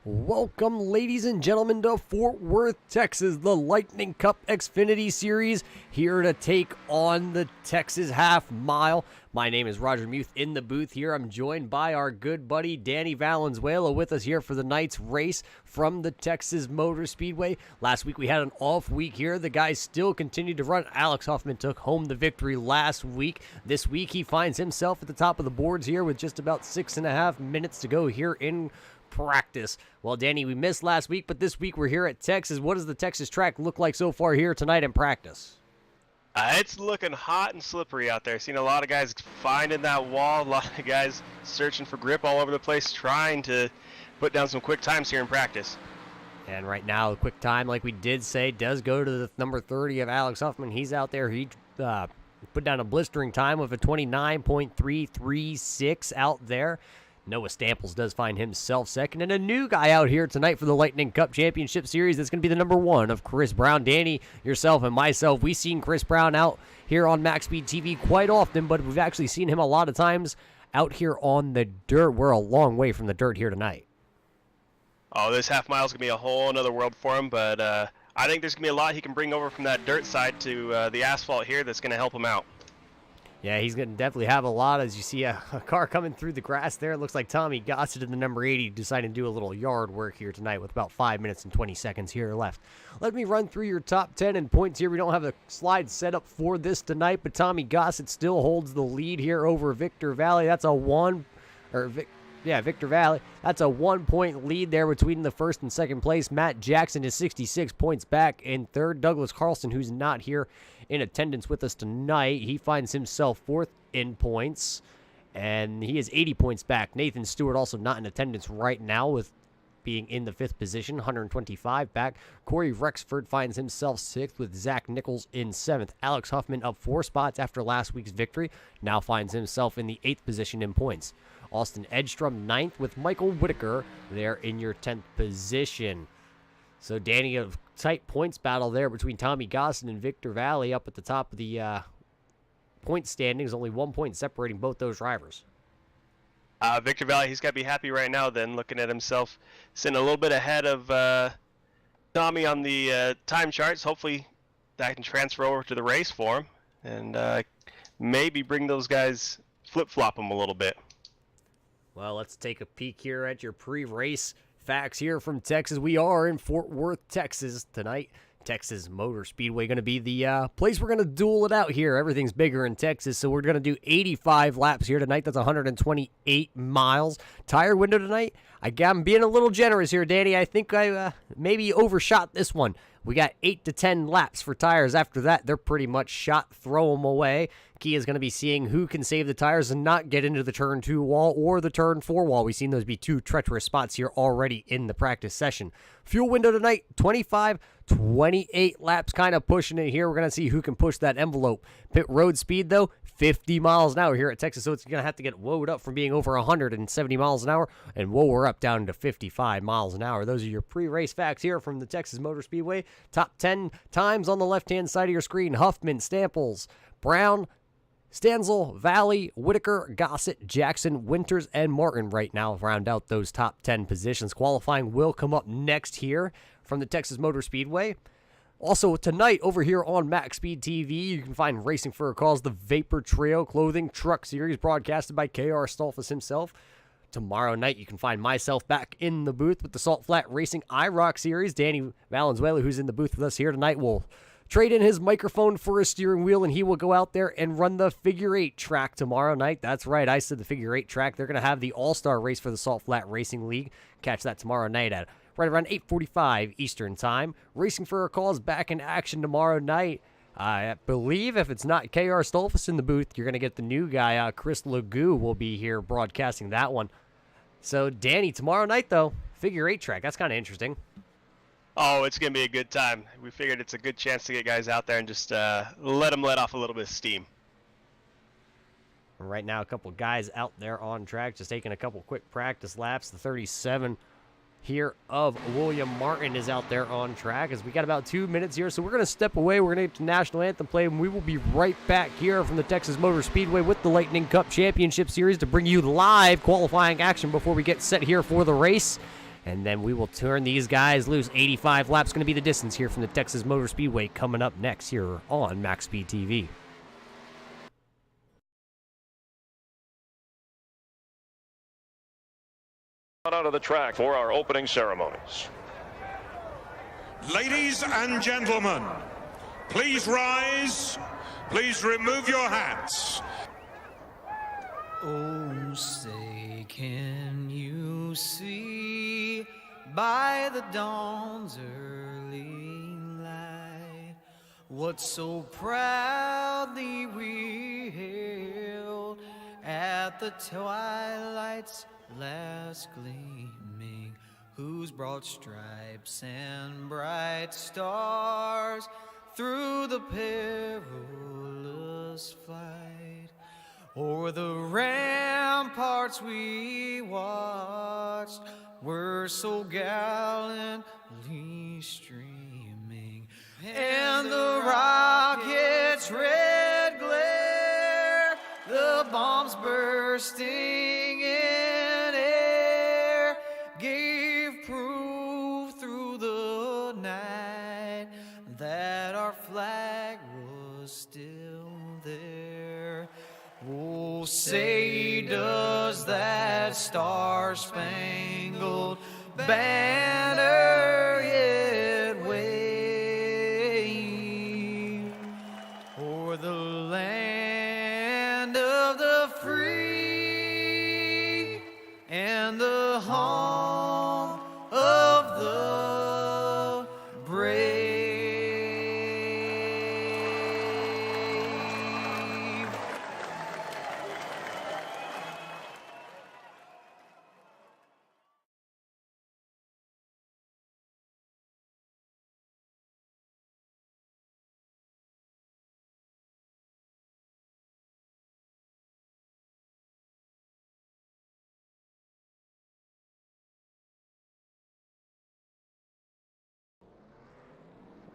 Welcome, ladies and gentlemen, to Fort Worth, Texas, the Lightning Cup Xfinity Series, here to take on the Texas Half Mile. My name is Roger Muth in the booth here. I'm joined by our good buddy Danny Valenzuela with us here for the night's race from the Texas Motor Speedway. Last week we had an off week here. The guys still continued to run. Alex Hoffman took home the victory last week. This week he finds himself at the top of the boards here with just about 6.5 minutes to go here in practice. Well, Danny, we missed last week, but this week we're here at Texas. What does the Texas track look like so far here tonight in practice? It's looking hot and slippery out there. Seen a lot of guys finding that wall, a lot of guys searching for grip all over the place, trying to put down some quick times here in practice. And right now, the quick time, like we did say, does go to the number 30 of Alex Hoffman. He's out there. He put down a blistering time of a 29.336 out there. Noah Stamples does find himself second, and a new guy out here tonight for the Lightning Cup Championship Series. That's going to be the number 1 of Chris Brown. Danny, yourself, and myself, we've seen Chris Brown out here on MaxSpeedTV quite often, but we've actually seen him a lot of times out here on the dirt. We're a long way from the dirt here tonight. Oh, this half mile is going to be a whole other world for him, but I think there's going to be a lot he can bring over from that dirt side to the asphalt here that's going to help him out. Yeah, he's going to definitely have a lot. As you see a car coming through the grass there. It looks like Tommy Gossett in the number 80 decided to do a little yard work here tonight with about 5 minutes and 20 seconds here left. Let me run through your top 10 and points here. We don't have a slide set up for this tonight, but Tommy Gossett still holds the lead here over Victor Valley. That's a Victor Valley. That's a 1-point lead there between the first and second place. Matt Jackson is 66 points back in third. Douglas Carlson, who's not here in attendance with us tonight, he finds himself fourth in points, and he is 80 points back. Nathan Stewart also not in attendance right now with being in the 5th position, 125 back. Corey Rexford finds himself 6th with Zach Nichols in 7th. Alex Huffman up 4 spots after last week's victory, now finds himself in the 8th position in points. Austin Edstrom 9th with Michael Whitaker there in your 10th position. So Danny, a tight points battle there between Tommy Gossett and Victor Valley up at the top of the point standings. Only 1 point separating both those drivers. Victor Valley, he's got to be happy right now then, looking at himself sitting a little bit ahead of Tommy on the time charts. Hopefully that can transfer over to the race for him and maybe bring those guys, flip-flop them a little bit. Well, let's take a peek here at your pre-race facts here from Texas. We are in Fort Worth, Texas tonight. Texas Motor Speedway going to be the place we're going to duel it out here. Everything's bigger in Texas, so we're going to do 85 laps here tonight. That's 128 miles. Tire window tonight, I'm being a little generous here, Danny. I think I maybe overshot this one. We got 8 to 10 laps for tires. After that, they're pretty much shot. Throw them away. Key is going to be seeing who can save the tires and not get into the turn 2 wall or the turn 4 wall. We've seen those be 2 treacherous spots here already in the practice session. Fuel window tonight, 25, 28 laps, kind of pushing it here. We're going to see who can push that envelope. Pit road speed, though, 50 miles an hour here at Texas, so it's going to have to get woed up from being over 170 miles an hour, and whoa, we're up down to 55 miles an hour. Those are your pre-race facts here from the Texas Motor Speedway. Top 10 times on the left-hand side of your screen. Huffman, Stamples, Brown, Stanzel, Valley, Whitaker, Gossett, Jackson, Winters, and Martin right now round out those top 10 positions. Qualifying will come up next here from the Texas Motor Speedway. Also, tonight over here on MaxSpeedTV, you can find Racing for a Cause, the Vapor Trail Clothing Truck Series broadcasted by K.R. Stolfus himself. Tomorrow night, you can find myself back in the booth with the Salt Flat Racing IROC Series. Danny Valenzuela, who's in the booth with us here tonight, will trade in his microphone for a steering wheel, and he will go out there and run the Figure 8 track tomorrow night. That's right, I said the Figure 8 track. They're going to have the All-Star race for the Salt Flat Racing League. Catch that tomorrow night at right around 8:45 Eastern Time. Racing for a Cause back in action tomorrow night. I believe if it's not K.R. Stolfus in the booth, you're going to get the new guy, Chris Legou, will be here broadcasting that one. So, Danny, tomorrow night, though, Figure 8 track. That's kind of interesting. Oh, it's going to be a good time. We figured it's a good chance to get guys out there and just let them let off a little bit of steam. Right now, a couple guys out there on track, just taking a couple quick practice laps. The 37 here of William Martin is out there on track as we got about 2 minutes here. So we're going to step away. We're going to get to National Anthem play, and we will be right back here from the Texas Motor Speedway with the Lightning Cup Championship Series to bring you live qualifying action before we get set here for the race. And then we will turn these guys loose. 85 laps going to be the distance here from the Texas Motor Speedway coming up next here on MaxSpeedTV. Out of the track for our opening ceremonies. Ladies and gentlemen, please rise. Please remove your hats. Oh, say, can you see by the dawn's early light what so proudly we hailed at the twilight's last gleaming, whose broad stripes and bright stars through the perilous fight o'er the ramparts we watched were so gallantly streaming, and the rocket's red glare, the bombs bursting in air, gave proof through the night that our flag was still there. Oh, say, does that star-spangled banner yet wave o'er the land of the free and the home of the brave?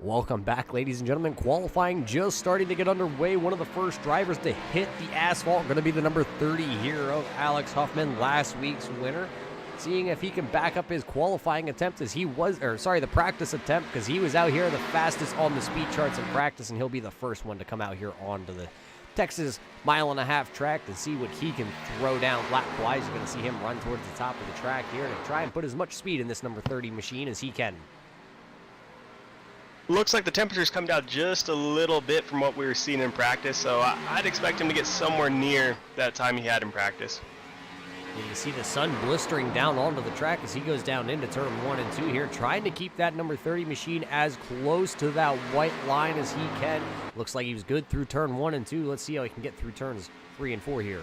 Welcome back, ladies and gentlemen. Qualifying just starting to get underway. One of the first drivers to hit the asphalt going to be the number 30 here of Alex Huffman, last week's winner. Seeing if he can back up his qualifying attempt as he was, the practice attempt, because he was out here the fastest on the speed charts in practice, and he'll be the first one to come out here onto the Texas 1.5 mile track to see what he can throw down lap-wise. You're going to see him run towards the top of the track here and try and put as much speed in this number 30 machine as he can. Looks like the temperature's come down just a little bit from what we were seeing in practice, so I'd expect him to get somewhere near that time he had in practice. And you see the sun blistering down onto the track as he goes down into turn 1 and 2 here, trying to keep that number 30 machine as close to that white line as he can. Looks like he was good through turn 1 and 2. Let's see how he can get through turns 3 and 4 here.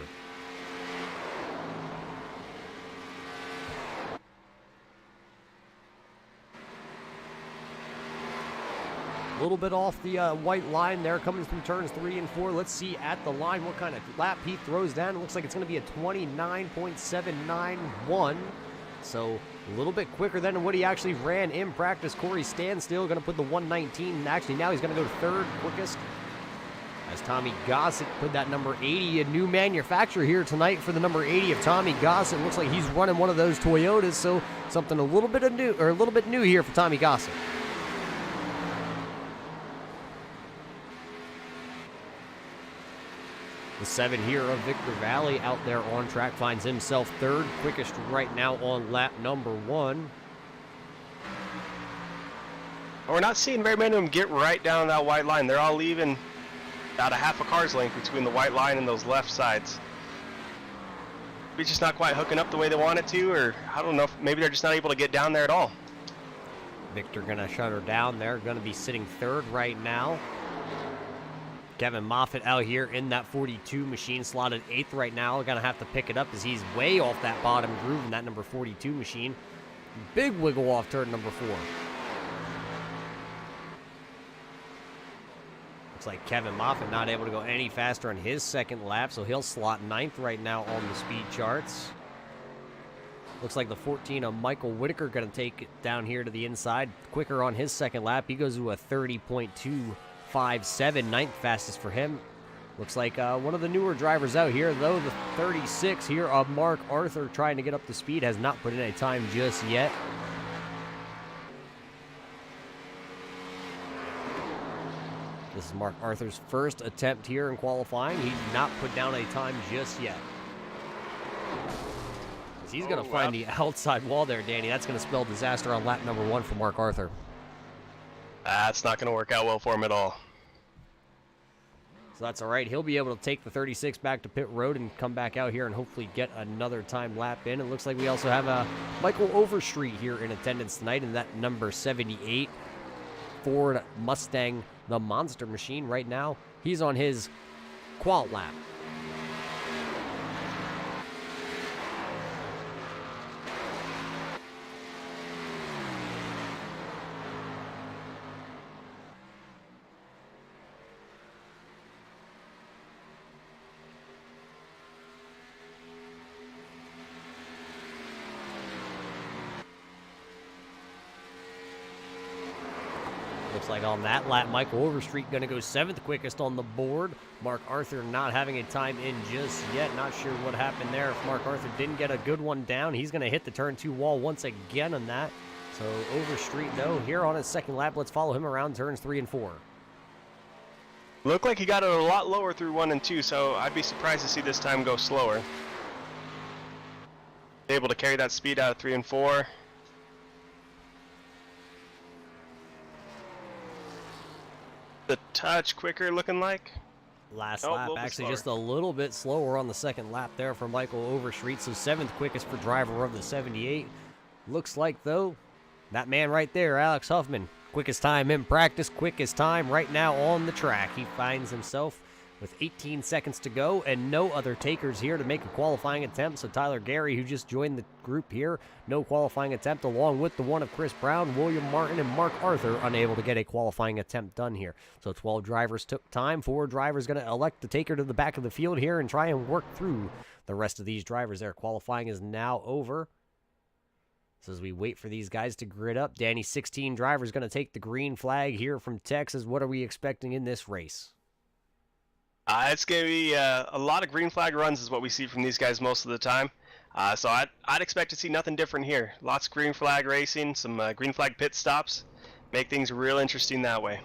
A little bit off the white line there, coming through turns 3 and 4. Let's see at the line what kind of lap he throws down. It looks like it's going to be a 29.791. So a little bit quicker than what he actually ran in practice. Corey Standstill going to put the 119. And actually now he's going to go to third quickest, as Tommy Gossett put that number 80. A new manufacturer here tonight for the number 80 of Tommy Gossett. Looks like he's running one of those Toyotas, so something a little bit new here for Tommy Gossett. The 7 here of Victor Valley out there on track finds himself third, quickest right now on lap number 1. We're not seeing very many of them get right down that white line. They're all leaving about a half a car's length between the white line and those left sides. Maybe just not quite hooking up the way they want it to, or I don't know, if maybe they're just not able to get down there at all. Victor gonna shut her down there, gonna be sitting third right now. Kevin Moffitt out here in that 42 machine, slotted 8th right now. Gonna have to pick it up as he's way off that bottom groove in that number 42 machine. Big wiggle off turn number 4. Looks like Kevin Moffitt not able to go any faster on his second lap, so he'll slot 9th right now on the speed charts. Looks like the 14 of Michael Whitaker gonna take it down here to the inside. Quicker on his second lap. He goes to a 30.257, 9th fastest for him. Looks like one of the newer drivers out here, though, the 36 here of Mark Arthur, trying to get up to speed, has not put in a time just yet. This is Mark Arthur's first attempt here in qualifying. He's not put down a time just yet. He's going to find the outside wall there, Danny. That's going to spell disaster on lap number 1 for Mark Arthur. That's not going to work out well for him at all. So that's all right. He'll be able to take the 36 back to pit road and come back out here and hopefully get another time lap in. It looks like we also have Michael Overstreet here in attendance tonight in that number 78 Ford Mustang, the Monster Machine. Right now, he's on his qual lap. Looks like on that lap, Michael Overstreet going to go 7th quickest on the board. Mark Arthur not having a time in just yet. Not sure what happened there. If Mark Arthur didn't get a good one down, he's going to hit the turn 2 wall once again on that. So Overstreet, though, here on his second lap. Let's follow him around turns 3 and 4. Looked like he got it a lot lower through 1 and 2, so I'd be surprised to see this time go slower. Able to carry that speed out of 3 and 4. The touch quicker looking like. Last lap, actually just a little bit slower on the second lap there for Michael Overstreet. So 7th quickest for driver of the 78. Looks like, though, that man right there, Alex Huffman, quickest time in practice, quickest time right now on the track. He finds himself with 18 seconds to go and no other takers here to make a qualifying attempt. So Tyler Gary, who just joined the group here, no qualifying attempt, along with the one of Chris Brown, William Martin, and Mark Arthur, unable to get a qualifying attempt done here. So 12 drivers took time. 4 drivers going to elect to take her to the back of the field here and try and work through the rest of these drivers there. Qualifying is now over. So as we wait for these guys to grid up, Danny, 16 drivers going to take the green flag here from Texas. What are we expecting in this race? It's going to be a lot of green flag runs is what we see from these guys most of the time. So I'd expect to see nothing different here. Lots of green flag racing, some green flag pit stops. Make things real interesting that way.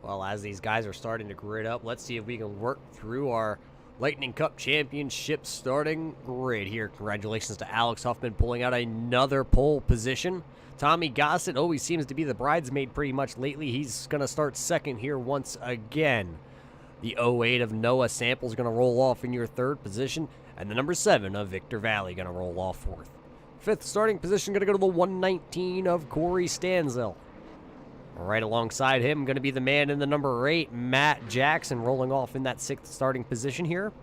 Well, as these guys are starting to grid up, let's see if we can work through our Lightning Cup Championship starting grid here. Congratulations to Alex Huffman pulling out another pole position. Tommy Gossett always seems to be the bridesmaid pretty much lately. He's going to start second here once again. The 08 of Noah Sample is going to roll off in your 3rd position. And the number 7 of Victor Valley going to roll off 4th. 5th starting position going to go to the 119 of Corey Stanzel. Right alongside him going to be the man in the number 8, Matt Jackson, rolling off in that 6th starting position here.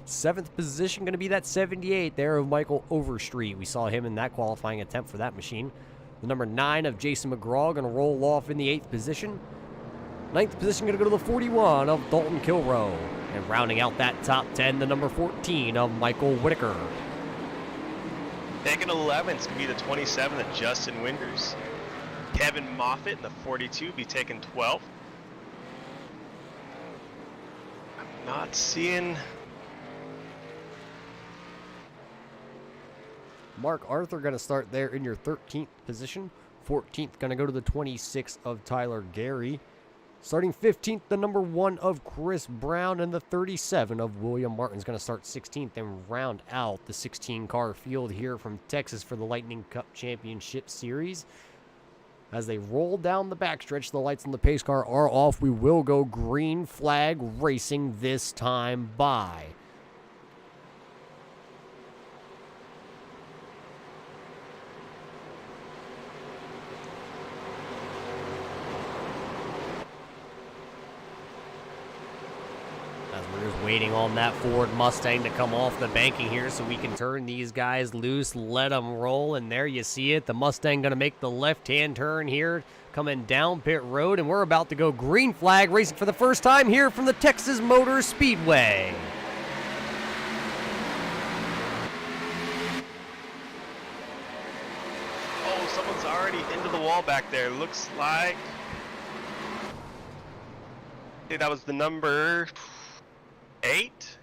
7th position going to be that 78 there of Michael Overstreet. We saw him in that qualifying attempt for that machine. The number 9 of Jason McGraw going to roll off in the 8th position. 9th position going to go to the 41 of Dalton Kilroe. And rounding out that top 10, the number 14 of Michael Whitaker. Taking 11 is going to be the 27 of Justin Wingers. Kevin Moffitt in the 42 be taking 12. I'm not seeing... Mark Arthur going to start there in your 13th position. 14th going to go to the 26 of Tyler Gary. Starting 15th, the number 1 of Chris Brown, and the 37 of William Martin is going to start 16th and round out the 16-car field here from Texas for the Lightning Cup Championship Series. As they roll down the backstretch, the lights on the pace car are off. We will go green flag racing this time by. We're just waiting on that Ford Mustang to come off the banking here so we can turn these guys loose, let them roll, and there you see it. The Mustang going to make the left-hand turn here, coming down pit road, and we're about to go green flag racing for the first time here from the Texas Motor Speedway. Oh, someone's already into the wall back there. Looks like... think that was the number 8.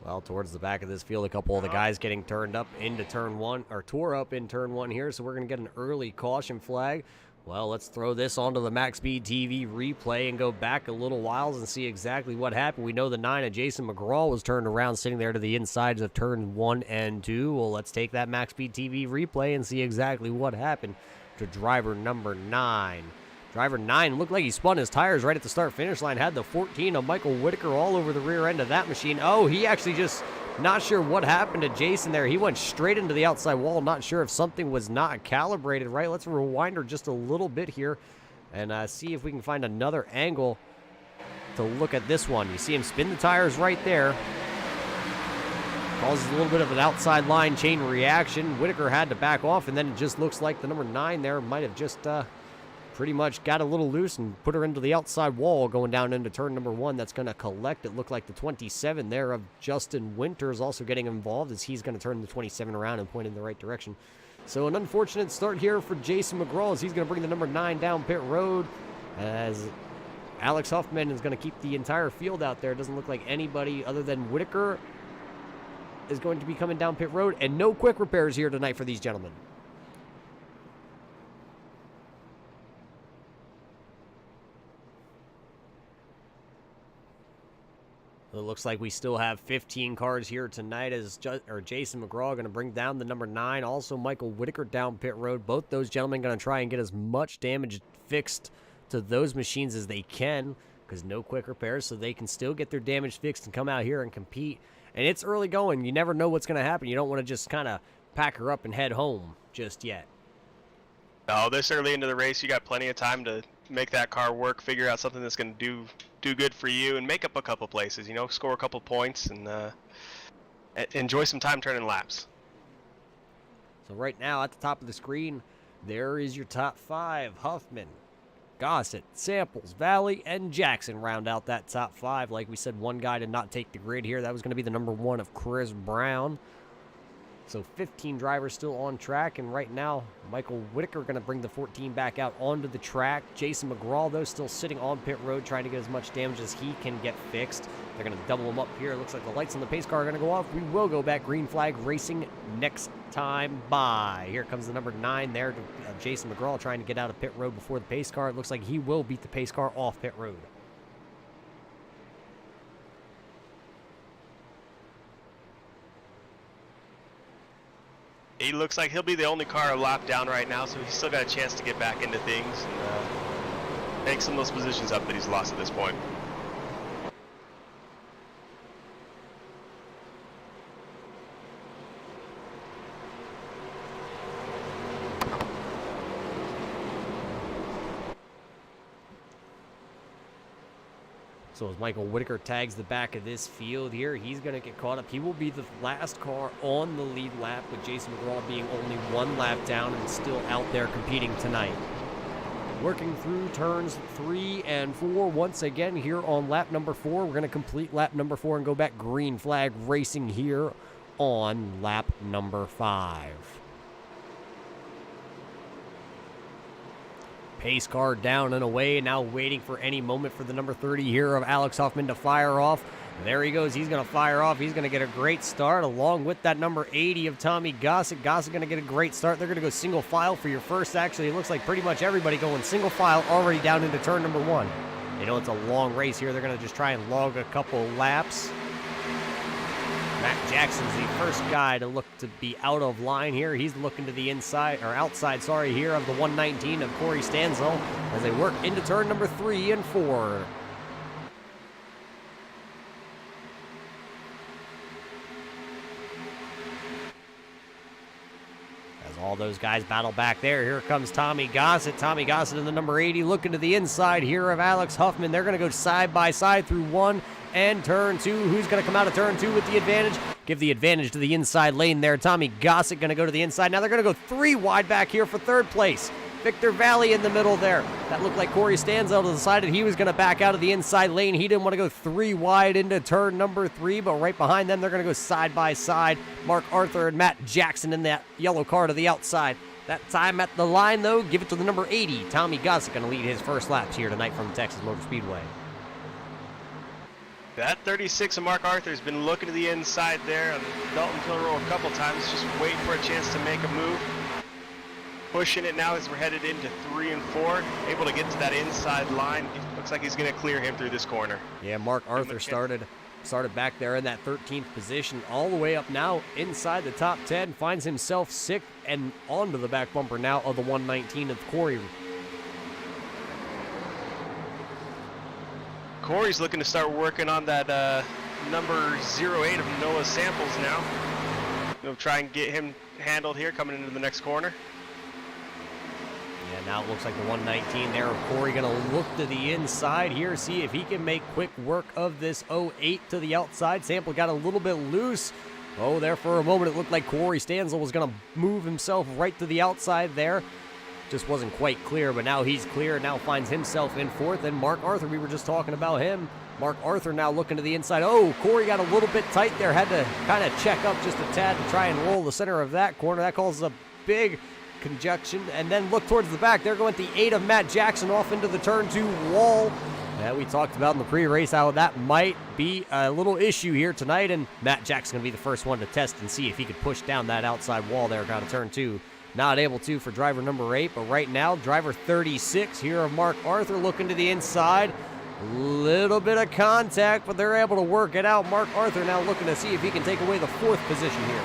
Well, towards the back of this field, a couple of the guys getting turned up into turn 1, or tore up in turn 1 here, so we're going to get an early caution flag. Well, let's throw this onto the MaxSpeedTV replay and go back a little while and see exactly what happened. We know the 9 of Jason McGraw was turned around sitting there to the insides of turn 1 and 2. Well, let's take that MaxSpeedTV replay and see exactly what happened to driver number 9. Driver 9 looked like he spun his tires right at the start-finish line, had the 14 of Michael Whitaker all over the rear end of that machine. Oh, he actually just not sure what happened to Jason there. He went straight into the outside wall, not sure if something was not calibrated right. Let's rewind her just a little bit here and see if we can find another angle to look at this one. You see him spin the tires right there. Causes a little bit of an outside line chain reaction. Whitaker had to back off, and then it just looks like the number 9 there might have just pretty much got a little loose and put her into the outside wall going down into turn number 1. That's going to collect. It looked like the 27 there of Justin Winters also getting involved as he's going to turn the 27 around and point in the right direction. So an unfortunate start here for Jason McGraw as he's going to bring the number 9 down pit road as Alex Huffman is going to keep the entire field out there. It doesn't look like anybody other than Whitaker is going to be coming down pit road, and no quick repairs here tonight for these gentlemen. It looks like we still have 15 cars here tonight as Jason McGraw going to bring down the number 9. Also, Michael Whitaker down pit road. Both those gentlemen going to try and get as much damage fixed to those machines as they can because no quick repairs, so they can still get their damage fixed and come out here and compete. And it's early going. You never know what's going to happen. You don't want to just kind of pack her up and head home just yet. No, this early into the race, you got plenty of time to make that car work, figure out something that's going to do good for you, and make up a couple places, you know, score a couple points, and enjoy some time turning laps. So right now at the top of the screen, there is your top 5. Huffman, Gossett, Samples, Valley, and Jackson round out that top 5. Like we said, one guy did not take the grid here. That was going to be the number 1 of Chris Brown. So 15 drivers still on track, and right now, Michael Whitaker going to bring the 14 back out onto the track. Jason McGraw, though, still sitting on pit road trying to get as much damage as he can get fixed. They're going to double him up here. It looks like the lights on the pace car are going to go off. We will go back green flag racing next time by. Here comes the number 9 there, Jason McGraw trying to get out of pit road before the pace car. It looks like he will beat the pace car off pit road. He looks like he'll be the only car a lap down right now, so he's still got a chance to get back into things and take some of those positions up that he's lost at this point. So as Michael Whitaker tags the back of this field here, he's going to get caught up. He will be the last car on the lead lap, with Jason McGraw being only 1 lap down and still out there competing tonight. Working through turns 3 and 4 once again here on lap number 4. We're going to complete lap number 4 and go back green flag racing here on lap number 5. Pace car down and away, now waiting for any moment for the number 30 here of Alex Huffman to fire off. There he goes. He's going to fire off. He's going to get a great start along with that number 80 of Tommy Gossett. Gossett going to get a great start. They're going to go single file for your first. Actually, it looks like pretty much everybody going single file already down into turn number 1. You know, it's a long race here. They're going to just try and log a couple laps. Matt Jackson's the first guy to look to be out of line here. He's looking to the inside, or outside, sorry, here of the 119 of Corey Stanzel as they work into turn number 3 and 4. As all those guys battle back there, here comes Tommy Gossett. Tommy Gossett in the number 80 looking to the inside here of Alex Huffman. They're going to go side by side through 1 and turn 2. Who's going to come out of turn 2 with the advantage? Give the advantage to the inside lane there. Tommy Gossett going to go to the inside. Now they're going to go 3 wide back here for 3rd place. Victor Valley in the middle there. That looked like Corey Stanzel decided he was going to back out of the inside lane. He didn't want to go 3 wide into turn number 3, but right behind them, they're going to go side by side. Mark Arthur and Matt Jackson in that yellow car to the outside. That time at the line, though, give it to the number 80. Tommy Gossett going to lead his first laps here tonight from Texas Motor Speedway. That 36 of Mark Arthur has been looking to the inside there on Dalton Hill Row a couple times, just waiting for a chance to make a move. Pushing it now as we're headed into 3 and 4. Able to get to that inside line. It looks like he's going to clear him through this corner. Yeah, Mark Arthur started back there in that 13th position, all the way up now inside the top 10. Finds himself 6th and onto the back bumper now of the 119 of Corey. Corey's looking to start working on that number 08 of Noah Samples now. He'll try and get him handled here coming into the next corner. Yeah, now it looks like the 119 there of Corey going to look to the inside here, see if he can make quick work of this 08 to the outside. Sample got a little bit loose. Oh, there for a moment it looked like Corey Stanzel was going to move himself right to the outside there. Just wasn't quite clear, but now he's clear. Now finds himself in 4th. And Mark Arthur, we were just talking about him. Mark Arthur now looking to the inside. Oh, Corey got a little bit tight there. Had to kind of check up just a tad to try and roll the center of that corner. That causes a big conjunction. And then look towards the back. There going the 8 of Matt Jackson off into the turn 2 wall. Yeah, we talked about in the pre-race how that might be a little issue here tonight. And Matt Jackson going to be the first one to test and see if he could push down that outside wall there out of turn 2. Not able to for driver number 8, but right now, driver 36 here of Mark Arthur looking to the inside. Little bit of contact, but they're able to work it out. Mark Arthur now looking to see if he can take away the 4th position here.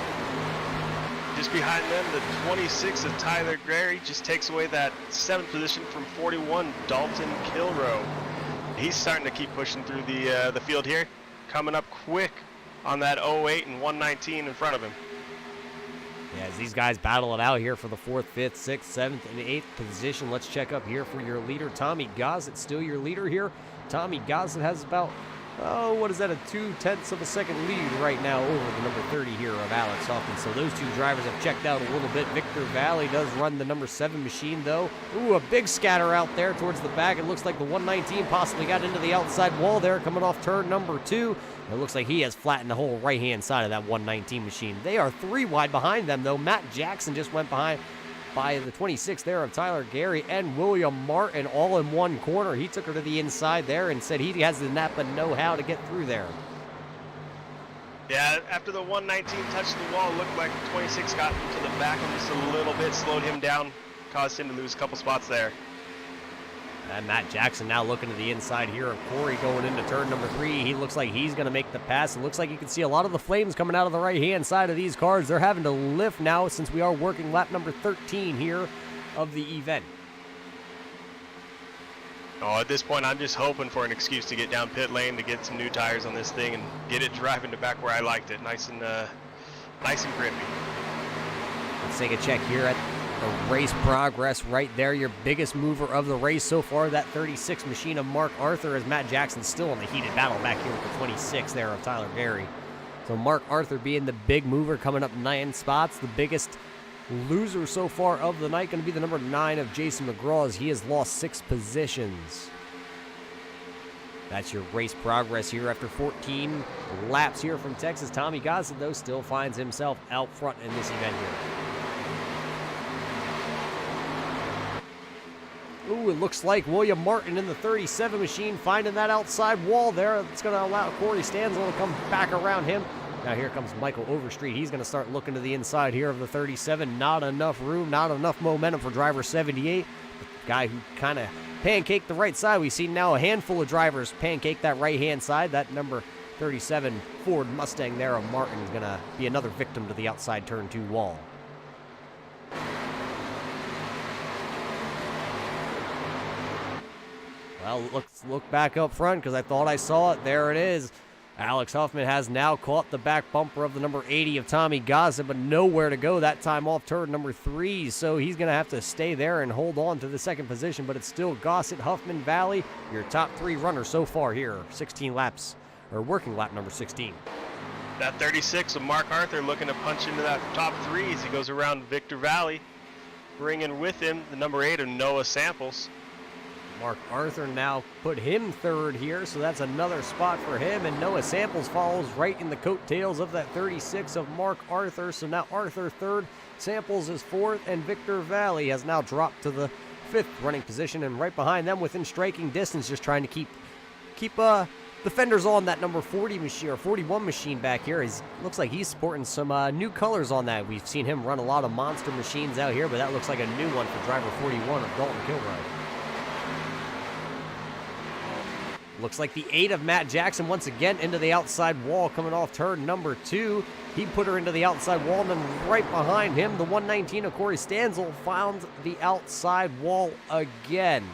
Just behind them, the 26 of Tyler Gary just takes away that 7th position from 41, Dalton Kilrow. He's starting to keep pushing through the field here. Coming up quick on that 08 and 119 in front of him. Yeah, as these guys battle it out here for the 4th, 5th, 6th, 7th, and 8th position. Let's check up here for your leader, Tommy Gossett. Still your leader here. Tommy Gossett has about, what is that, a 0.2 of a second lead right now over the number 30 here of Alex Hoffman. So those two drivers have checked out a little bit. Victor Valley does run the number 7 machine, though. Ooh, a big scatter out there towards the back. It looks like the 119 possibly got into the outside wall there coming off turn number 2. It looks like he has flattened the whole right-hand side of that 119 machine. They are 3 wide behind them, though. Matt Jackson just went behind by the 26 there of Tyler Gary and William Martin all in one corner. He took her to the inside there and said he has the Napa know-how to get through there. Yeah, after the 119 touched the wall, it looked like the 26 got into the back of him just a little bit, slowed him down, caused him to lose a couple spots there. And Matt Jackson now looking to the inside here of Corey going into turn number 3. He looks like he's going to make the pass. It looks like you can see a lot of the flames coming out of the right-hand side of these cars. They're having to lift now since we are working lap number 13 here of the event. Oh, at this point, I'm just hoping for an excuse to get down pit lane to get some new tires on this thing and get it driving to back where I liked it, nice and grippy. Let's take a check here at the race progress right there. Your biggest mover of the race so far, that 36 machine of Mark Arthur, as Matt Jackson's still in the heated battle back here with the 26 there of Tyler Gary. So Mark Arthur being the big mover, coming up 9 spots. The biggest loser so far of the night going to be the number 9 of Jason McGraw, as he has lost 6 positions. That's your race progress here after 14 laps here from Texas. Tommy Gossett, though, still finds himself out front in this event here. Ooh, it looks like William Martin in the 37 machine finding that outside wall there. It's going to allow Corey Stanzel to come back around him. Now here comes Michael Overstreet. He's going to start looking to the inside here of the 37. Not enough room, not enough momentum for driver 78. The guy who kind of pancaked the right side. We've seen now a handful of drivers pancake that right-hand side. That number 37 Ford Mustang there of Martin is going to be another victim to the outside turn 2 wall. Well, let's look back up front because I thought I saw it. There it is. Alex Huffman has now caught the back bumper of the number 80 of Tommy Gossett, but nowhere to go that time off turn number 3. So he's going to have to stay there and hold on to the second position, but it's still Gossett, Huffman, Valley, your top 3 runners so far here. 16 laps, or working lap number 16. That 36 of Mark Arthur looking to punch into that top 3 as he goes around Victor Valley, bringing with him the number 8 of Noah Samples. Mark Arthur now put him 3rd here, so that's another spot for him, and Noah Samples follows right in the coattails of that 36 of Mark Arthur. So now Arthur 3rd, Samples is 4th, and Victor Valley has now dropped to the 5th running position, and right behind them within striking distance, just trying to keep The fenders on that number 40 machine or 41 machine back here looks like he's sporting some new colors on that. We've seen him run a lot of monster machines out here, but that looks like a new one for driver 41 of Dalton Kilroy. Looks like the 8 of Matt Jackson once again into the outside wall coming off turn number 2. He put her into the outside wall, and then right behind him, the 119 of Corey Stanzel found the outside wall again.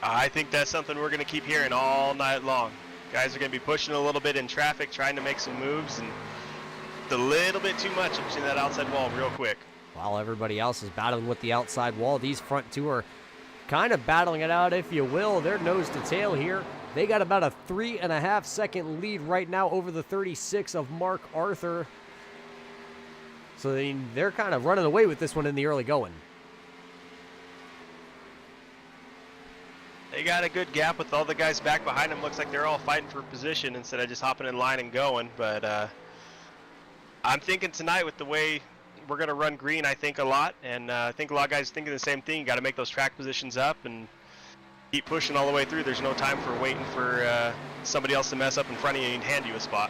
I think that's something we're going to keep hearing all night long. Guys are going to be pushing a little bit in traffic, trying to make some moves, and it's a little bit too much pushing that outside wall real quick. While everybody else is battling with the outside wall, these front two are kind of battling it out, if you will. They're nose to tail here. They got about a 3.5 second lead right now over the 36 of Mark Arthur. So they're kind of running away with this one in the early going. They got a good gap with all the guys back behind them. Looks like they're all fighting for position instead of just hopping in line and going. But I'm thinking tonight with the way we're going to run green, I think a lot. And I think a lot of guys thinking the same thing. You got to make those track positions up and keep pushing all the way through. There's no time for waiting for somebody else to mess up in front of you and hand you a spot.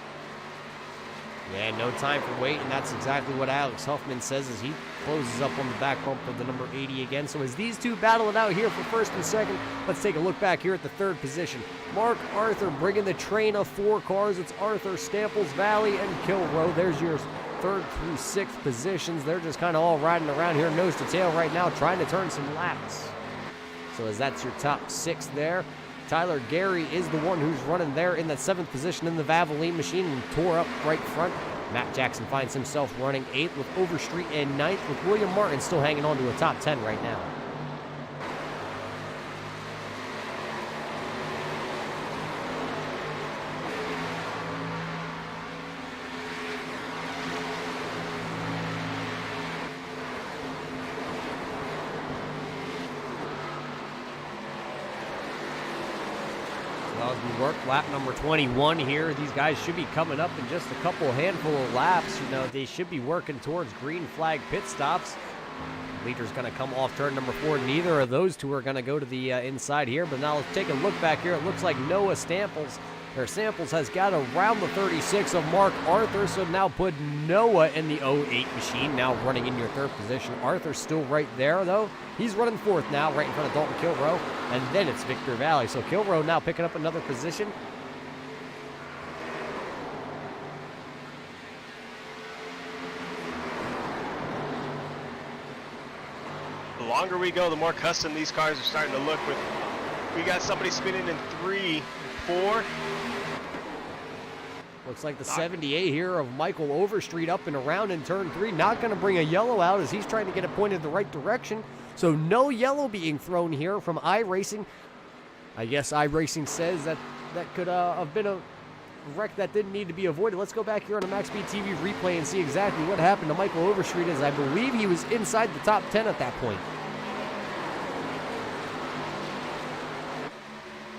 Yeah, no time for waiting. That's exactly what Alex Huffman says as he closes up on the back bump of the number 80 again. So as these two battle it out here for first and second, let's take a look back here at the third position. Mark Arthur bringing the train of 4 cars. It's Arthur, Stamples Valley, and Kilrow. There's your 3rd through 6th positions. They're just kind of all riding around here nose to tail right now, trying to turn some laps. So as that's your top 6 there. Tyler Gary is the one who's running there in that 7th position in the Valvoline machine and tore up right front. Matt Jackson finds himself running 8th with Overstreet in 9th, with William Martin still hanging on to a top 10 right now. Well, as we work lap number 21 here, these guys should be coming up in just a handful of laps. You know, they should be working towards green flag pit stops. Leader's going to come off turn number 4. Neither of those two are going to go to the inside here. But now let's take a look back here. It looks like Noah Samples has got around the 36 of Mark Arthur. So now put Noah in the 08 machine, now running in your 3rd position. Arthur's still right there, though. He's running 4th now, right in front of Dalton Kilrow. And then it's Victor Valley. So Kilrow now picking up another position. The longer we go, the more custom these cars are starting to look. We got somebody spinning in 3, 4. Looks like the 78 here of Michael Overstreet up and around in turn 3. Not going to bring a yellow out as he's trying to get it pointed the right direction. So no yellow being thrown here from iRacing. I guess iRacing says that could have been a wreck that didn't need to be avoided. Let's go back here on a MaxSpeedTV replay and see exactly what happened to Michael Overstreet, as I believe he was inside the top 10 at that point.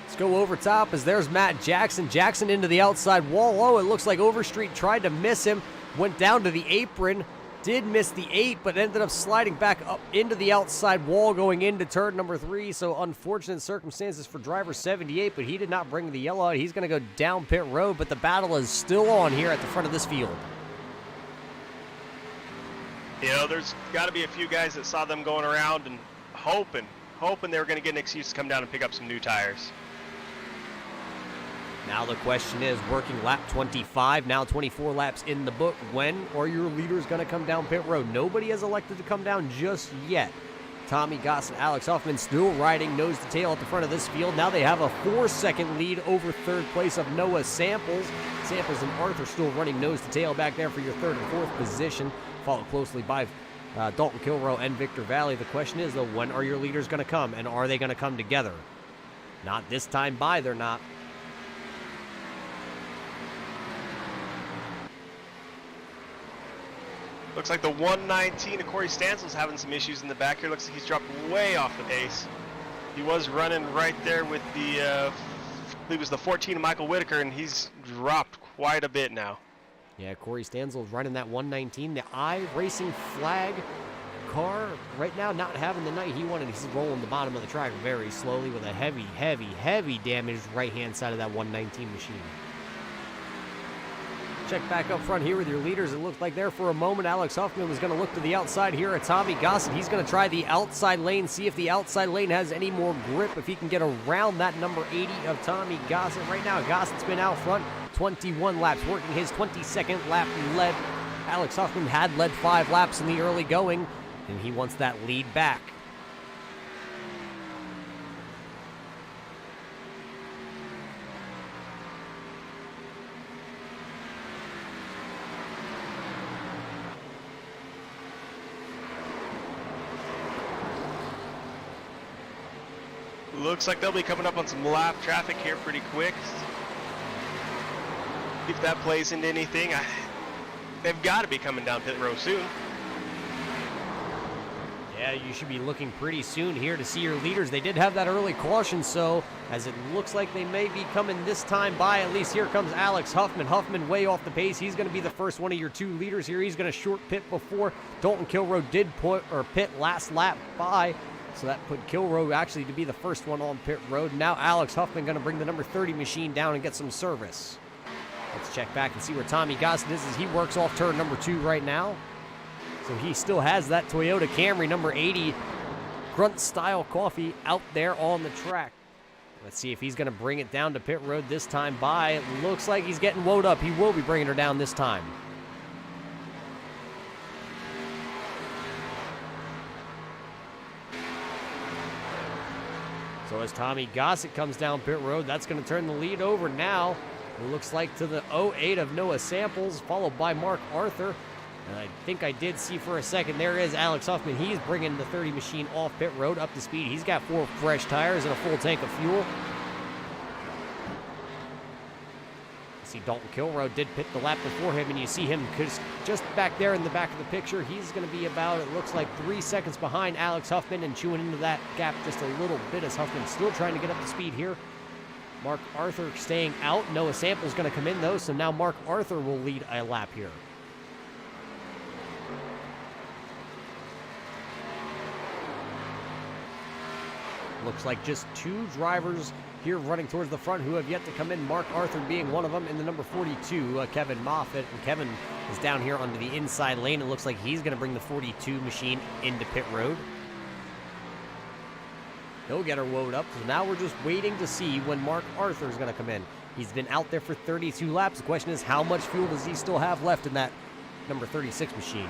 Let's go over top as there's Matt Jackson. Jackson into the outside wall. Oh, it looks like Overstreet tried to miss him. Went down to the apron. Did miss the 8, but ended up sliding back up into the outside wall going into turn number 3. So unfortunate circumstances for driver 78, but he did not bring the yellow out. He's going to go down pit road, but the battle is still on here at the front of this field. You know, there's got to be a few guys that saw them going around and hoping they were going to get an excuse to come down and pick up some new tires. Now the question is, working lap 25, now 24 laps in the book, when are your leaders going to come down pit road? Nobody has elected to come down just yet. Tommy Goss and Alex Huffman still riding nose to tail at the front of this field. Now they have a 4-second lead over 3rd place of Noah Samples. Samples and Arthur still running nose to tail back there for your 3rd and 4th position, followed closely by Dalton Kilrow and Victor Valley. The question is, though, when are your leaders going to come, and are they going to come together? Not this time by, they're not. Looks like the 119 of Corey Stansel's having some issues in the back here. Looks like he's dropped way off the pace. He was running right there with the, I believe it was the 14 of Michael Whitaker, and he's dropped quite a bit now. Yeah, Corey Stansel's running that 119. The iRacing flag car right now not having the night he wanted. He's rolling the bottom of the track very slowly with a heavy damaged right-hand side of that 119 machine. Check back up front here with your leaders. It looked like there for a moment Alex Huffman was going to look to the outside here at Tommy Gossett. He's going to try the outside lane, see if the outside lane has any more grip, if he can get around that number 80 of Tommy Gossett. Right now, Gossett's been out front 21 laps, working his 22nd lap lead. Alex Huffman had led 5 laps in the early going, and he wants that lead back. Looks like they'll be coming up on some lap traffic here pretty quick. If that plays into anything, they've got to be coming down pit road soon. Yeah, you should be looking pretty soon here to see your leaders. They did have that early caution, so as it looks like they may be coming this time by, at least here comes Alex Huffman. Huffman way off the pace. He's going to be the first one of your 2 leaders here. He's going to short pit before Dalton Kilroe did pit last lap by. So that put Kilroe actually to be the first one on pit road. Now Alex Huffman going to bring the number 30 machine down and get some service. Let's check back and see where Tommy Gossett is as he works off turn number 2 right now. So he still has that Toyota Camry number 80 grunt style coffee out there on the track. Let's see if he's going to bring it down to pit road this time by. It looks like he's getting woed up. He will be bringing her down this time. So as Tommy Gossett comes down pit road, that's going to turn the lead over now. It looks like to the 08 of Noah Samples, followed by Mark Arthur. And I think I did see for a second, there is Alex Huffman. He's bringing the 30 machine off pit road up to speed. He's got 4 fresh tires and a full tank of fuel. See, Dalton Kilroe did pit the lap before him, and you see him just back there in the back of the picture. He's going to be about, it looks like, 3 seconds behind Alex Huffman and chewing into that gap just a little bit as Huffman's still trying to get up to speed here. Mark Arthur staying out. Noah Sample's going to come in, though, so now Mark Arthur will lead a lap here. Looks like just 2 drivers here running towards the front who have yet to come in. Mark Arthur being one of them in the number 42, Kevin Moffitt. And Kevin is down here onto the inside lane. It looks like he's going to bring the 42 machine into pit road. He'll get her woed up. So now we're just waiting to see when Mark Arthur is going to come in. He's been out there for 32 laps. The question is, how much fuel does he still have left in that number 36 machine?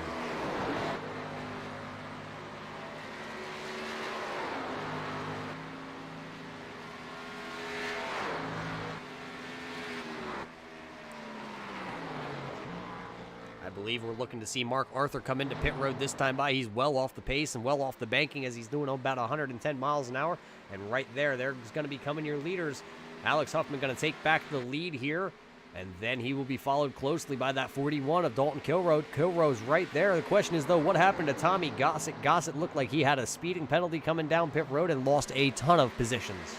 I believe we're looking to see Mark Arthur come into pit road this time by. He's well off the pace and well off the banking as he's doing about 110 miles an hour. And right there's going to be coming your leaders. Alex Huffman going to take back the lead here. And then he will be followed closely by that 41 of Dalton Kilroe. Kilroe's right there. The question is, though, what happened to Tommy Gossett? Gossett looked like he had a speeding penalty coming down pit road and lost a ton of positions.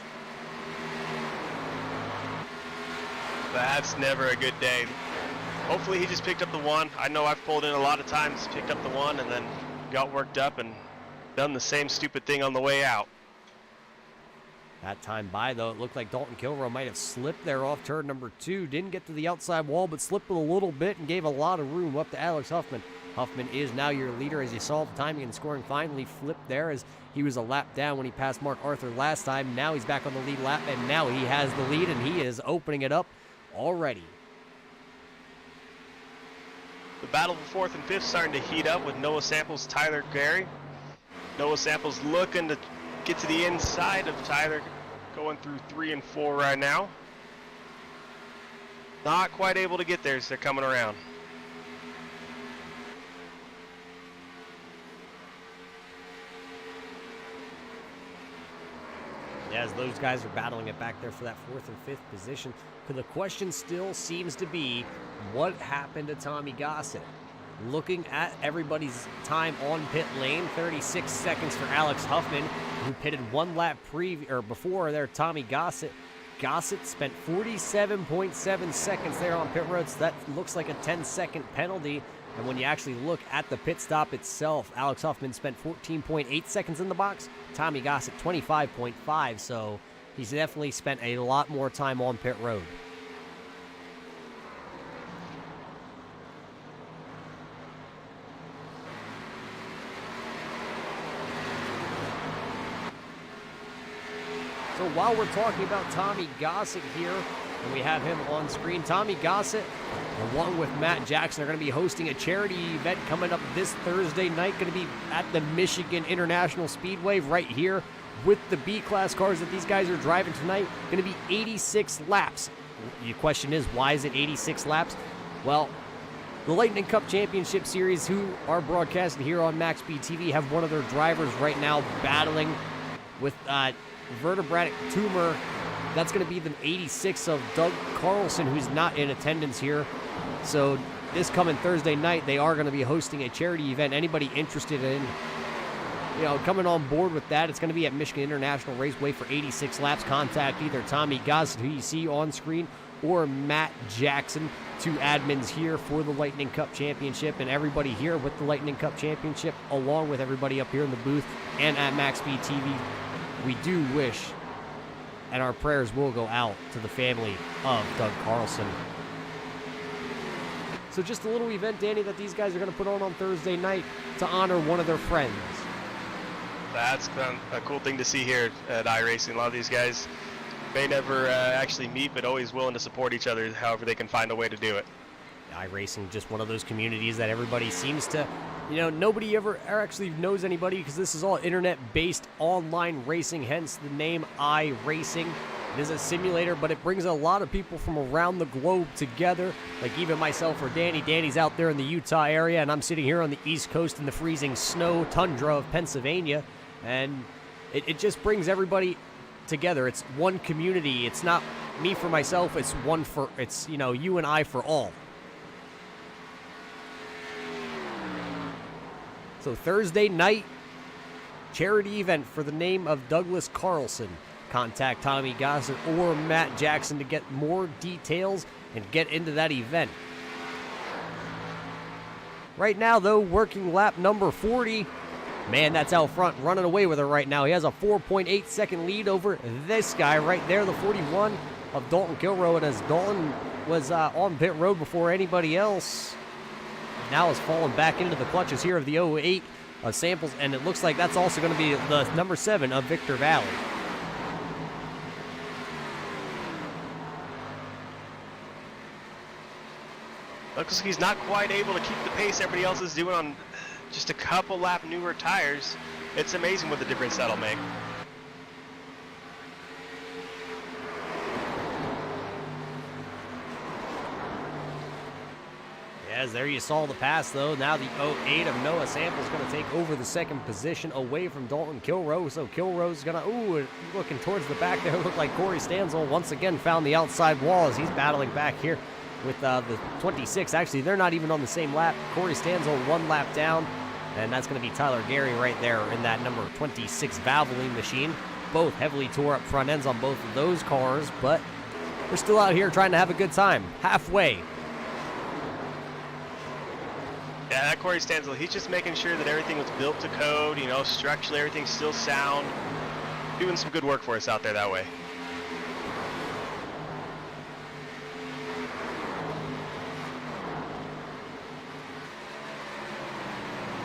That's never a good day. Hopefully he just picked up the 1. I know I've pulled in a lot of times, picked up the 1, and then got worked up and done the same stupid thing on the way out. That time by, though, it looked like Dalton Kilroe might have slipped there off turn number 2. Didn't get to the outside wall, but slipped a little bit and gave a lot of room up to Alex Huffman. Huffman is now your leader, as you saw the timing and scoring finally flipped there as he was a lap down when he passed Mark Arthur last time. Now he's back on the lead lap, and now he has the lead, and he is opening it up already. The battle for 4th and 5th starting to heat up with Noah Samples, Tyler Gary. Noah Samples looking to get to the inside of Tyler, going through 3 and 4 right now. Not quite able to get there as they're coming around. As those guys are battling it back there for that 4th and 5th position. But the question still seems to be, what happened to Tommy Gossett? Looking at everybody's time on pit lane, 36 seconds for Alex Huffman, who pitted 1 lap before there, Tommy Gossett. Gossett spent 47.7 seconds there on pit road, so that looks like a 10-second penalty. And when you actually look at the pit stop itself, Alex Huffman spent 14.8 seconds in the box. Tommy Gossett 25.5, so he's definitely spent a lot more time on pit road. So while we're talking about Tommy Gossett here, and we have him on screen, Tommy Gossett, along with Matt Jackson, are going to be hosting a charity event coming up this Thursday night. Going to be at the Michigan International Speedway right here with the B-Class cars that these guys are driving tonight. Going to be 86 laps. Your question is, why is it 86 laps? Well, the Lightning Cup Championship Series, who are broadcasted here on MaxSpeedTV, have one of their drivers right now battling with vertebratic tumor. That's going to be the 86 of Doug Carlson, who's not in attendance here. So this coming Thursday night, they are going to be hosting a charity event. Anybody interested in, coming on board with that, it's going to be at Michigan International Raceway for 86 laps. Contact either Tommy Gossett, who you see on screen, or Matt Jackson, two admins here for the Lightning Cup Championship, and everybody here with the Lightning Cup Championship, along with everybody up here in the booth and at MaxSpeedTV. We do wish, and our prayers will go out to the family of Doug Carlson. So just a little event, Danny, that these guys are going to put on Thursday night to honor one of their friends. That's a cool thing to see here at iRacing. A lot of these guys may never actually meet, but always willing to support each other however they can find a way to do it. iRacing, just one of those communities that everybody seems to, nobody ever actually knows anybody, because this is all internet-based online racing, hence the name iRacing. It is a simulator, but it brings a lot of people from around the globe together, like even myself or Danny. Danny's out there in the Utah area, and I'm sitting here on the East Coast in the freezing snow tundra of Pennsylvania, and it just brings everybody together. It's one community. It's not me for myself. It's you and I for all. So Thursday night, charity event for the name of Douglas Carlson. Contact Tommy Gossett or Matt Jackson to get more details and get into that event. Right now, though, working lap number 40. Man, that's out front, running away with it right now. He has a 4.8 second lead over this guy right there, the 41 of Dalton Kilroe. And as Dalton was on pit road before anybody else, now is falling back into the clutches here of the 08 of Samples, and it looks like that's also going to be the number 7 of Victor Valley. Looks like he's not quite able to keep the pace everybody else is doing on just a couple lap newer tires. It's amazing what the difference that'll make. As there you saw the pass, though. Now the 08 of Noah Samples going to take over the second position away from Dalton Kilroe. So Kilroe's going to, looking towards the back there, looked like Corey Stanzel once again found the outside wall as he's battling back here with the 26. Actually, they're not even on the same lap. Corey Stanzel one lap down, and that's going to be Tyler Gary right there in that number 26 Valvoline machine. Both heavily tore up front ends on both of those cars, but we're still out here trying to have a good time. Halfway. Yeah, that Corey Stanzel, he's just making sure that everything was built to code, structurally everything's still sound. Doing some good work for us out there that way.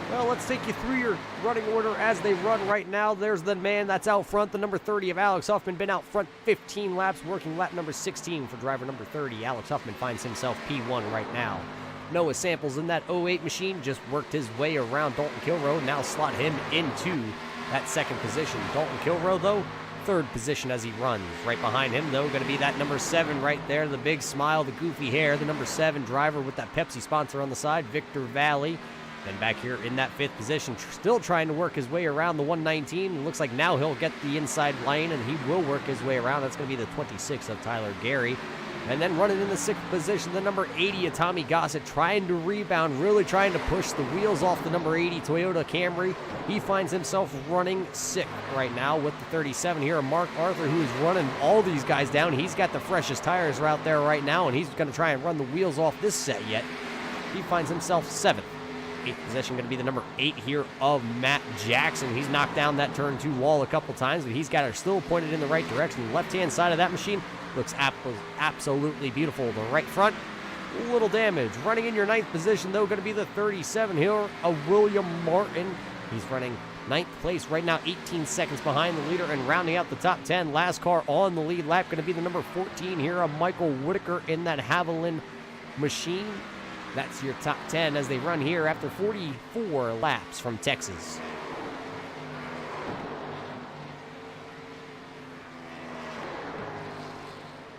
Well, let's take you through your running order as they run right now. There's the man that's out front, the number 30 of Alex Huffman, been out front 15 laps, working lap number 16 for driver number 30. Alex Huffman finds himself P1 right now. Noah Samples in that 08 machine just worked his way around Dalton Kilroe, now slot him into that second position. Dalton Kilroe, though, third position as he runs. Right behind him, though, going to be that number 7 right there, the big smile, the goofy hair, the number 7 driver with that Pepsi sponsor on the side, Victor Valley. Then back here in that 5th position, still trying to work his way around the 119. It looks like now he'll get the inside lane, and he will work his way around. That's going to be the 26 of Tyler Gary. And then running in the 6th position, the number 80 of Tommy Gossett, trying to rebound, really trying to push the wheels off the number 80 Toyota Camry. He finds himself running 6th right now with the 37 here, Mark Arthur, who is running all these guys down. He's got the freshest tires out there right now, and he's going to try and run the wheels off this set yet. he finds himself 7th. 8th position going to be the number 8 here of Matt Jackson. He's knocked down that turn 2 wall a couple times, but he's got it still pointed in the right direction. The left-hand side of that machine looks absolutely beautiful. The right front, a little damage. Running in your 9th position, though, going to be the 37 here of William Martin. He's running 9th place right now, 18 seconds behind the leader, and rounding out the top 10. Last car on the lead lap going to be the number 14 here of Michael Whitaker in that Haviland machine. That's your top 10 as they run here after 44 laps from Texas.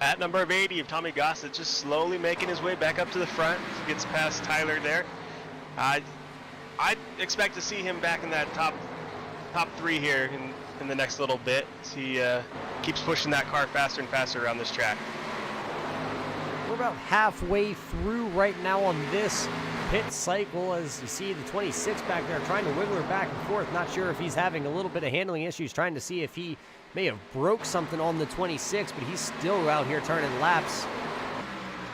At number 80 of Tommy Gossett, just slowly making his way back up to the front. He gets past Tyler there. I expect to see him back in that top 3 here in the next little bit. He keeps pushing that car faster and faster around this track. We're about halfway through right now on this pit cycle, as you see the 26 back there trying to wiggle her back and forth. Not sure if he's having a little bit of handling issues, trying to see if he may have broke something on the 26, but he's still out here turning laps.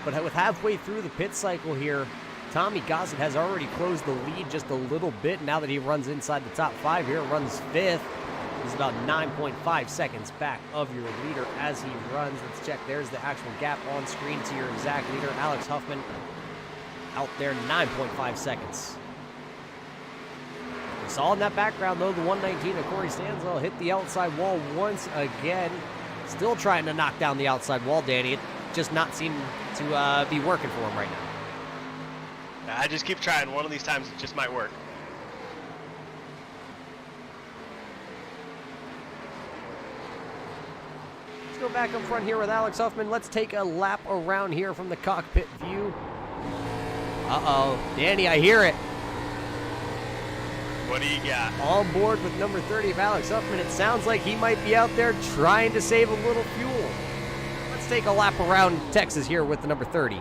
But with halfway through the pit cycle here, Tommy Gossett has already closed the lead just a little bit. Now that he runs inside the top 5 here, runs 5th. He's about 9.5 seconds back of your leader as he runs. Let's check. There's the actual gap on screen to your exact leader. Alex Huffman out there, 9.5 seconds. We saw in that background, though, the 119 of Corey Stanzel hit the outside wall once again. Still trying to knock down the outside wall, Danny. It just not seem to be working for him right now. I just keep trying. One of these times it just might work. Let's go back up front here with Alex Huffman. Let's take a lap around here from the cockpit view. Uh-oh. Danny, I hear it. What do you got? On board with number 30 of Alex Huffman. It sounds like he might be out there trying to save a little fuel. Let's take a lap around Texas here with the number 30.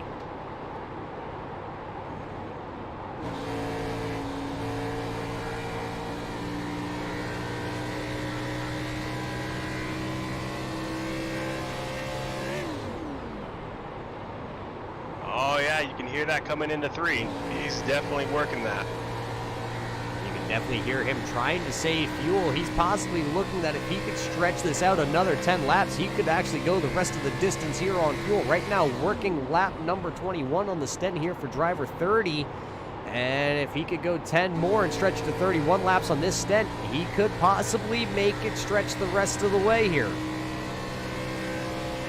Oh yeah, you can hear that coming into 3. He's definitely working that. You can definitely hear him trying to save fuel. He's possibly looking that if he could stretch this out another 10 laps, he could actually go the rest of the distance here on fuel. Right now, working lap number 21 on the Sten here for driver 30. And if he could go 10 more and stretch to 31 laps on this Sten, he could possibly make it stretch the rest of the way here.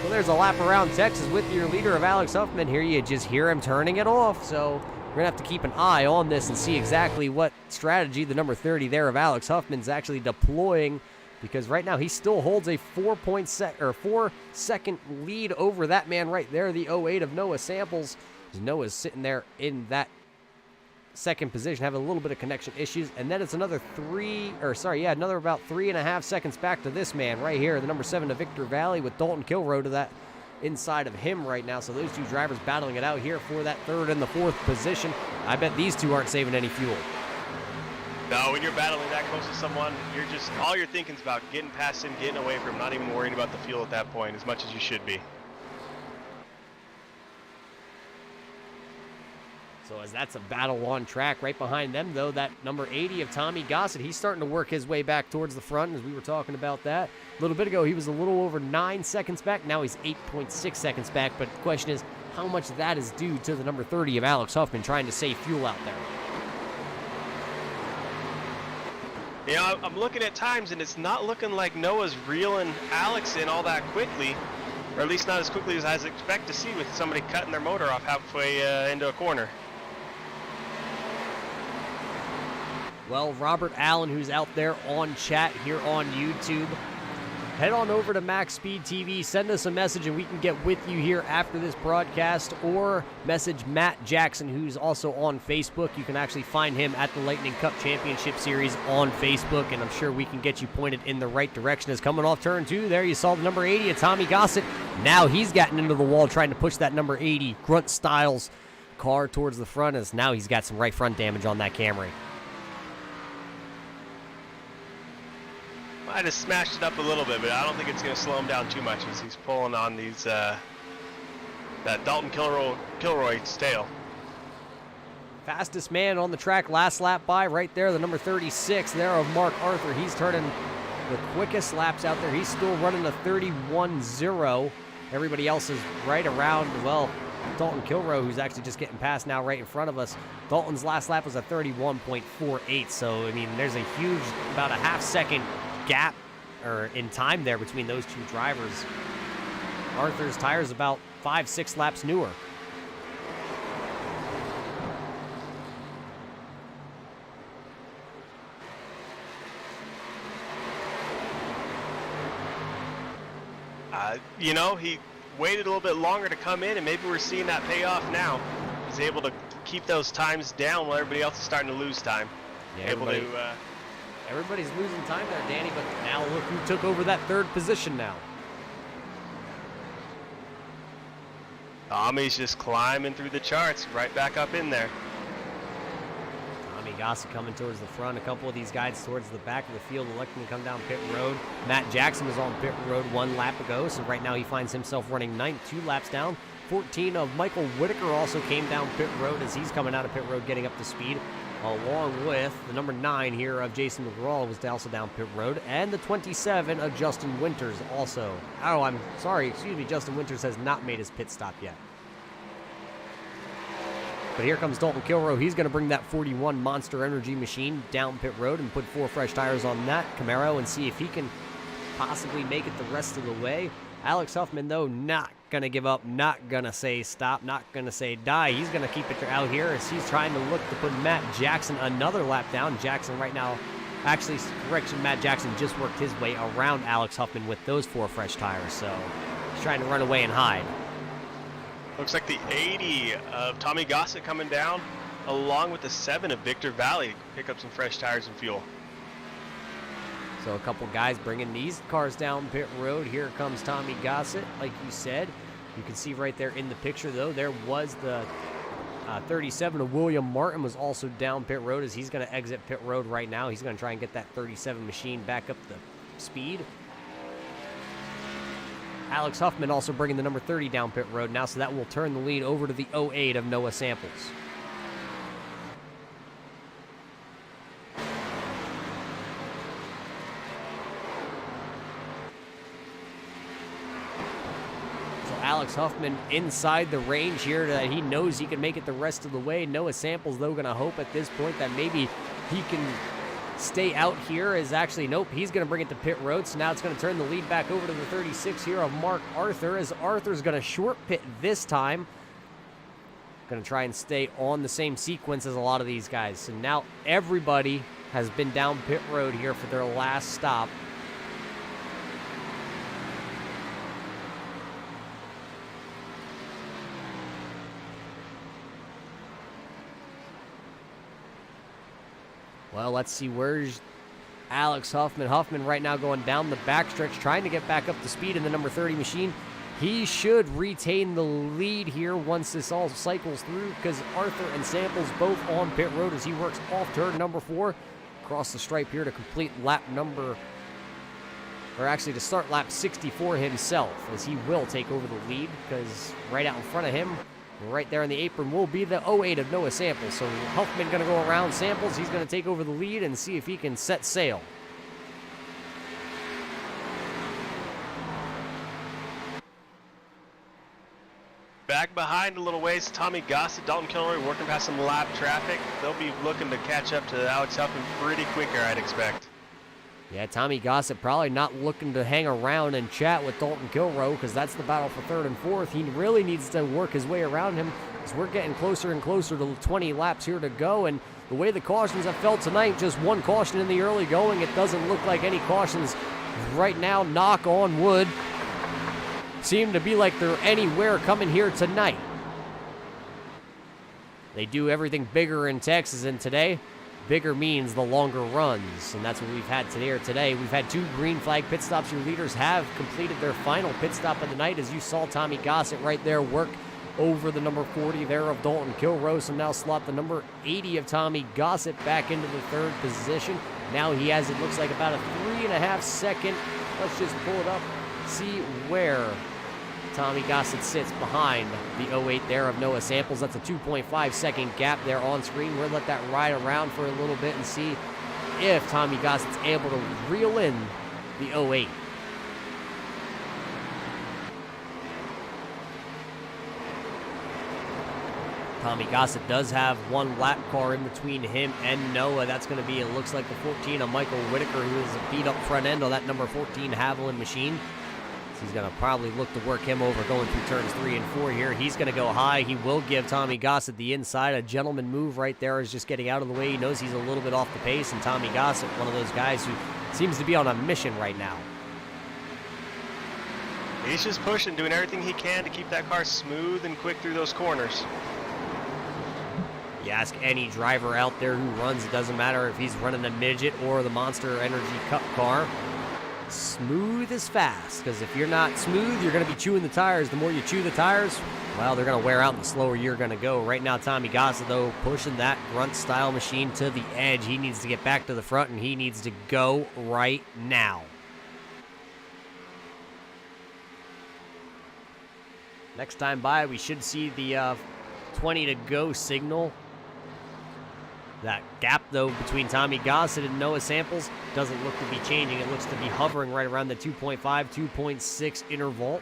Well, there's a lap around Texas with your leader of Alex Huffman. Here you just hear him turning it off. So we're going to have to keep an eye on this and see exactly what strategy the number 30 there of Alex Huffman's actually deploying, because right now he still holds a 4-second lead over that man right there, the 08 of Noah Samples. Noah's sitting there in that second position, having a little bit of connection issues, and then it's another another about 3.5 seconds back to this man right here, the number 7 of Victor Valley, with Dalton Kilroe to that inside of him right now. So those two drivers battling it out here for that 3rd and the 4th position. I bet these two aren't saving any fuel. No, when you're battling that close to someone, all you're thinking is about getting past him, getting away from him, not even worrying about the fuel at that point as much as you should be. So as that's a battle on track. Right behind them, though, that number 80 of Tommy Gossett, he's starting to work his way back towards the front, as we were talking about that. A little bit ago, he was a little over 9 seconds back. Now he's 8.6 seconds back. But the question is, how much of that is due to the number 30 of Alex Huffman trying to save fuel out there? You know, I'm looking at times, and it's not looking like Noah's reeling Alex in all that quickly, or at least not as quickly as I expect to see with somebody cutting their motor off halfway into a corner. Well, Robert Allen, who's out there on chat here on YouTube, head on over to MaxSpeedTV, send us a message, and we can get with you here after this broadcast, or message Matt Jackson, who's also on Facebook. You can actually find him at the Lightning Cup Championship Series on Facebook, and I'm sure we can get you pointed in the right direction. As coming off turn 2, there you saw the number 80 of Tommy Gossett. Now he's gotten into the wall trying to push that number 80 Grunt Styles car towards the front, as now he's got some right front damage on that Camry. Might have smashed it up a little bit, but I don't think it's going to slow him down too much as he's pulling on these that Dalton Kilroy's tail. Fastest man on the track last lap by right there, the number 36 there of Mark Arthur. He's turning the quickest laps out there. He's still running a 31.0. Everybody else is right around, well, Dalton Kilroe, who's actually just getting past now right in front of us. Dalton's last lap was a 31.48. So, I mean, there's a huge, about a half-second gap or in time there between those two drivers. Arthur's tire's about 5-6 laps newer. You know, he waited a little bit longer to come in, and maybe we're seeing that pay off now. He's able to keep those times down while everybody else is starting to lose time. Yeah, Everybody's losing time there, Danny, but now look who took over that third position now. Tommy's just climbing through the charts, right back up in there. Tommy Gossett coming towards the front. A couple of these guys towards the back of the field electing to come down pit road. Matt Jackson was on pit road 1 lap ago, so right now he finds himself running 9th, 2 laps down. 14 of Michael Whitaker also came down pit road as he's coming out of pit road getting up to speed, along with the number 9 here of Jason McGraw was also down pit road, and the 27 of Justin Winters also. Oh, I'm sorry, excuse me, Justin Winters has not made his pit stop yet. But here comes Dalton Kilroe. He's going to bring that 41 Monster Energy machine down pit road and put 4 fresh tires on that Camaro and see if he can possibly make it the rest of the way. Alex Huffman, though, not going to give up, not going to say stop, not going to say die. He's going to keep it out here as he's trying to look to put Matt Jackson another lap down. Jackson right now, actually, correction, Matt Jackson just worked his way around Alex Huffman with those 4 fresh tires, so he's trying to run away and hide. Looks like the 80 of Tommy Gossett coming down, along with the 7 of Victor Valley. Pick up some fresh tires and fuel. So a couple guys bringing these cars down pit road. Here comes Tommy Gossett, like you said. You can see right there in the picture, though, there was the 37 of William Martin was also down pit road as he's going to exit pit road right now. He's going to try and get that 37 machine back up the speed. Alex Huffman also bringing the number 30 down pit road now, so that will turn the lead over to the 08 of Noah Samples. So Alex Huffman inside the range here that he knows he can make it the rest of the way. Noah Samples, though, going to hope at this point that maybe he can stay out here. Is actually, nope, he's going to bring it to pit road, so now it's going to turn the lead back over to the 36 here of Mark Arthur, as Arthur's going to short pit this time. Going to try and stay on the same sequence as a lot of these guys. So now everybody has been down pit road here for their last stop. Well, let's see, where's Alex Huffman? Huffman right now going down the backstretch, trying to get back up to speed in the number 30 machine. He should retain the lead here once this all cycles through, because Arthur and Samples both on pit road as he works off turn number 4. Across the stripe here to complete lap number, or actually to start lap 64 himself, as he will take over the lead, because right out in front of him, right there in the apron, will be the 08 of Noah Samples. So Huffman going to go around Samples. He's going to take over the lead and see if he can set sail. Back behind a little ways, Tommy Gossett, Dalton Kilroy working past some lap traffic. They'll be looking to catch up to Alex Huffman pretty quicker, I'd expect. Yeah, Tommy Gossett probably not looking to hang around and chat with Dalton Kilroe, because that's the battle for 3rd and 4th. He really needs to work his way around him, as we're getting closer and closer to 20 laps here to go. And the way the cautions have felt tonight, just 1 caution in the early going. It doesn't look like any cautions right now, knock on wood, seem to be like they're anywhere coming here tonight. They do everything bigger in Texas, and today, bigger means the longer runs, and that's what we've had today. We've had 2 green flag pit stops. Your leaders have completed their final pit stop of the night, as you saw Tommy Gossett right there work over the number 40 there of Dalton Kilroe. So now slot the number 80 of Tommy Gossett back into the 3rd position. Now he has, it looks like, about a 3.5 second. Let's just pull it up, see where Tommy Gossett sits behind the 08 there of Noah Samples. That's a 2.5-second gap there on screen. We're going to let that ride around for a little bit and see if Tommy Gossett's able to reel in the 08. Tommy Gossett does have one lap car in between him and Noah. That's going to be, it looks like the 14 of Michael Whitaker, who is a beat-up front end on that number 14 Haviland machine. So he's going to probably look to work him over going through turns 3 and 4 here. He's going to go high. He will give Tommy Gossett the inside. A gentleman move right there is just getting out of the way. He knows he's a little bit off the pace, and Tommy Gossett, one of those guys who seems to be on a mission right now. He's just pushing, doing everything he can to keep that car smooth and quick through those corners. You ask any driver out there who runs, it doesn't matter if he's running a midget or the Monster Energy Cup car. Smooth is fast, because if you're not smooth, you're going to be chewing the tires. The more you chew the tires, well, they're going to wear out, and the slower you're going to go. Right now, Tommy Gossett, though, pushing that grunt-style machine to the edge. He needs to get back to the front, and he needs to go right now. Next time by, we should see the 20 to go signal. That gap, though, between Tommy Gossett and Noah Samples doesn't look to be changing. It looks to be hovering right around the 2.5, 2.6 interval.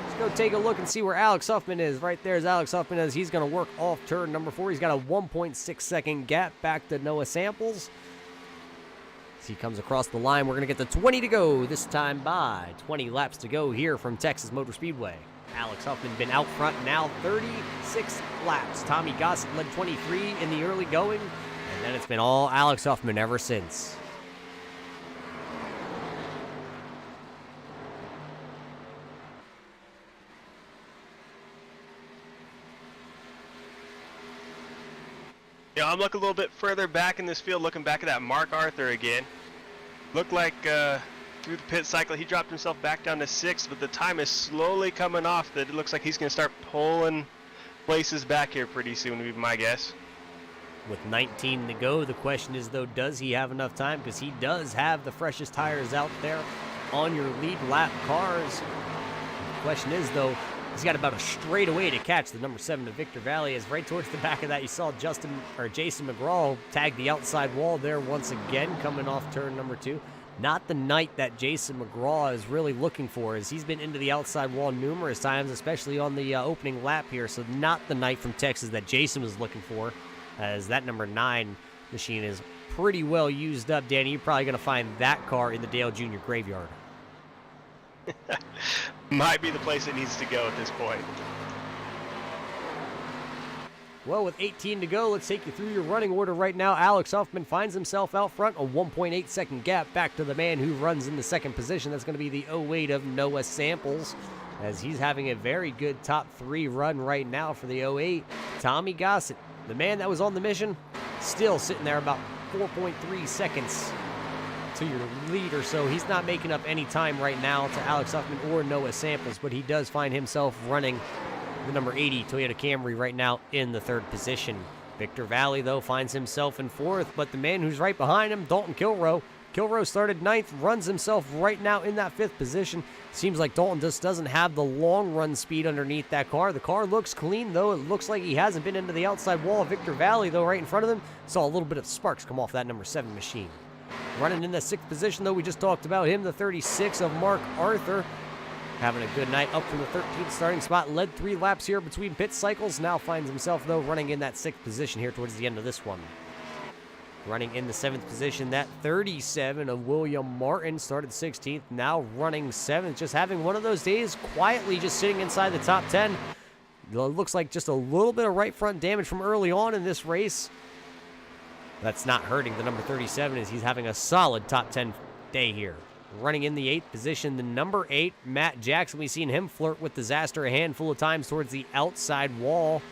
Let's go take a look and see where Alex Huffman is. Right there's Alex Huffman as he's going to work off turn number 4. He's got a 1.6-second gap back to Noah Samples. As he comes across the line, we're going to get the 20 to go this time by. 20 laps to go here from Texas Motor Speedway. Alex Huffman been out front now 36 laps. Tommy Gossett led 23 in the early going, and then it's been all Alex Huffman ever since. Yeah, I'm looking a little bit further back in this field, looking back at that Mark Arthur again. Looked like through the pit cycle, he dropped himself back down to 6th, but the time is slowly coming off that it looks like he's going to start pulling places back here pretty soon, would be my guess. With 19 to go, the question is, though, does he have enough time? Because he does have the freshest tires out there on your lead lap cars. The question is, though, he's got about a straightaway to catch the number 7 to Victor Valley. As right towards the back of that, you saw Jason McGraw tag the outside wall there once again, coming off turn number 2. Not the night that Jason McGraw is really looking for, as he's been into the outside wall numerous times, especially on the opening lap here. So not the night from Texas that Jason was looking for, as that number 9 machine is pretty well used up. Danny, you're probably going to find that car in the Dale Jr. graveyard. Might be the place it needs to go at this point. Well, with 18 to go, let's take you through your running order right now. Alex Huffman finds himself out front, a 1.8-second gap back to the man who runs in the second position. That's going to be the 08 of Noah Samples, as he's having a very good top 3 run right now for the 08. Tommy Gossett, the man that was on the mission, still sitting there about 4.3 seconds to your leader, so he's not making up any time right now to Alex Huffman or Noah Samples, but he does find himself running the number 80 Toyota Camry right now in the 3rd position. Victor Valley, though, finds himself in 4th, but the man who's right behind him, Dalton Kilroe started 9th, runs himself right now in that 5th position. Seems like Dalton just doesn't have the long run speed underneath that car. The car looks clean, though. It looks like he hasn't been into the outside wall. Victor Valley, though, right in front of him, saw a little bit of sparks come off that number 7 machine. Running in the 6th position, though, we just talked about him, the 36 of Mark Arthur. Having a good night up from the 13th starting spot. Led 3 laps here between pit cycles. Now finds himself, though, running in that 6th position here towards the end of this one. Running in the 7th position, that 37 of William Martin started 16th. Now running 7th. Just having one of those days, quietly just sitting inside the top 10. It looks like just a little bit of right front damage from early on in this race. That's not hurting the number 37, as he's having a solid top 10 day here. Running in the 8th position, the number 8, Matt Jackson. We've seen him flirt with disaster a handful of times towards the outside wall.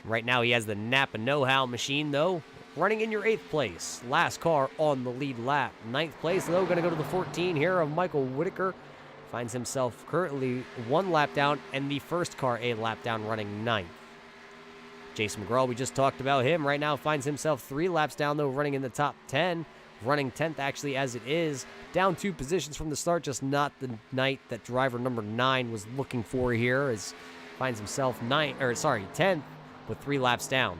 Right now he has the Napa Know-How machine, though. Running in your 8th place, last car on the lead lap. 9th place, though, going to go to the 14 here of Michael Whitaker. Finds himself currently 1 lap down, and the first car a lap down, running 9th. Jason McGraw, we just talked about him. Right now finds himself 3 laps down, though, running in the top 10. running 10th actually as it is. Down 2 positions from the start, just not the night that driver number 9 was looking for here, as finds himself 10th with 3 laps down.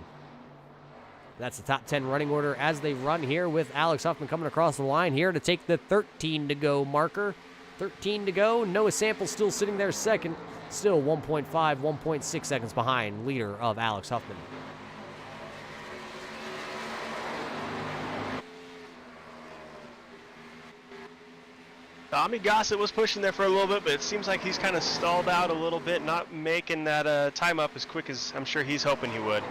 That's the top 10 running order as they run here, with Alex Huffman coming across the line here to take the 13 to go marker. 13 to go. Noah Sample still sitting there second. Still 1.5, 1.6 seconds behind leader of Alex Huffman. Tommy Gossett was pushing there for a little bit, but it seems like he's kind of stalled out a little bit, not making that time up as quick as I'm sure he's hoping he would.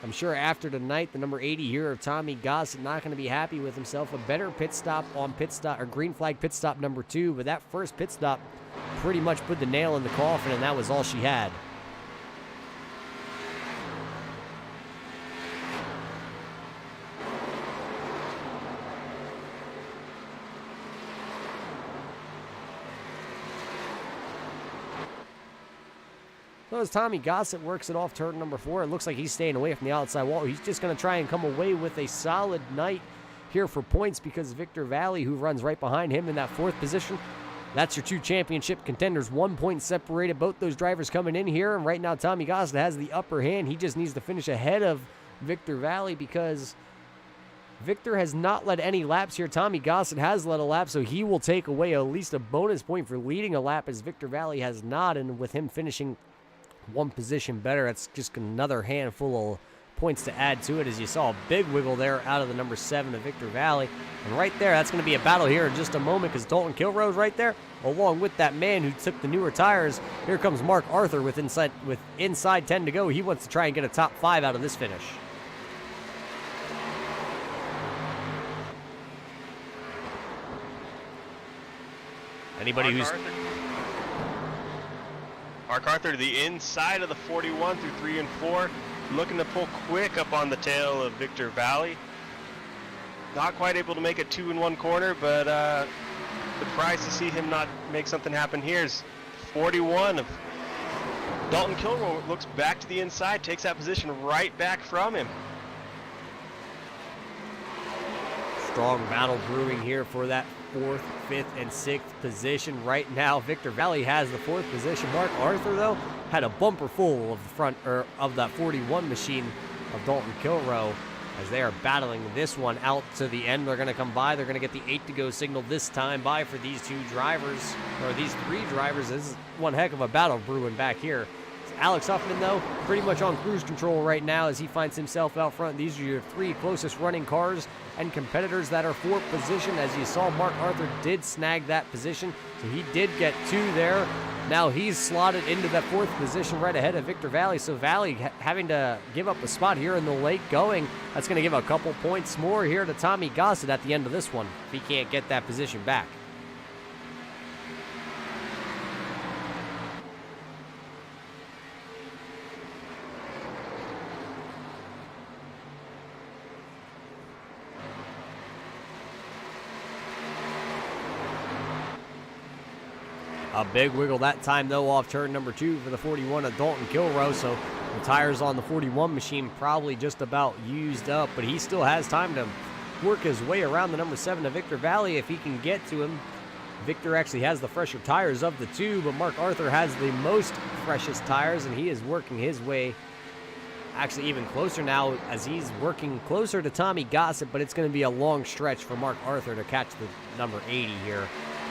I'm sure after tonight, the number 80 here of Tommy Gossett not going to be happy with himself. A better pit stop on green flag pit stop number 2, but that first pit stop pretty much put the nail in the coffin, and that was all she had. So as Tommy Gossett works it off turn number 4, it looks like he's staying away from the outside wall. He's just going to try and come away with a solid night here for points, because Victor Valley, who runs right behind him in that 4th position, that's your 2 championship contenders. 1 point separated both those drivers coming in here, and right now Tommy Gossett has the upper hand. He just needs to finish ahead of Victor Valley, because Victor has not led any laps here. Tommy Gossett has led a lap, so he will take away at least a bonus point for leading a lap, as Victor Valley has not, and with him finishing 1 position better, that's just another handful of points to add to it, as you saw a big wiggle there out of the number 7 of Victor Valley. And right there, that's going to be a battle here in just a moment, because Dalton Kilroe's right there, along with that man who took the newer tires. Here comes Mark Arthur with inside 10 to go. He wants to try and get a top 5 out of this finish. Anybody who's... Mark Arthur to the inside of the 41 through 3 and 4, looking to pull quick up on the tail of Victor Valley. Not quite able to make a 2-in-1 corner, but surprised to see him not make something happen here. Is 41 of Dalton Kilroe looks back to the inside, takes that position right back from him. Strong battle brewing here for that 4th, 5th, and 6th position. Right now, Victor Valley has the 4th position. Mark Arthur, though, had a bumper full of the front of that 41 machine of Dalton Kilroe, as they are battling this one out to the end. They're going to come by. They're going to get the 8 to go signal this time by for these 2 drivers, or these 3 drivers. This is one heck of a battle brewing back here. Alex Huffman, though, pretty much on cruise control right now as he finds himself out front. These are your 3 closest running cars and competitors that are 4th position. As you saw, Mark Arthur did snag that position, so he did get 2 there. Now he's slotted into that 4th position right ahead of Victor Valley, so Valley having to give up a spot here in the late going. That's going to give a couple points more here to Tommy Gossett at the end of this one, if he can't get that position back. A big wiggle that time, though, off turn number 2 for the 41 of Dalton Kilroe. So the tires on the 41 machine probably just about used up, but he still has time to work his way around the number 7 of Victor Valley if he can get to him. Victor actually has the fresher tires of the 2, but Mark Arthur has the most freshest tires, and he is working his way actually even closer now as he's working closer to Tommy Gossett, but it's going to be a long stretch for Mark Arthur to catch the number 80 here.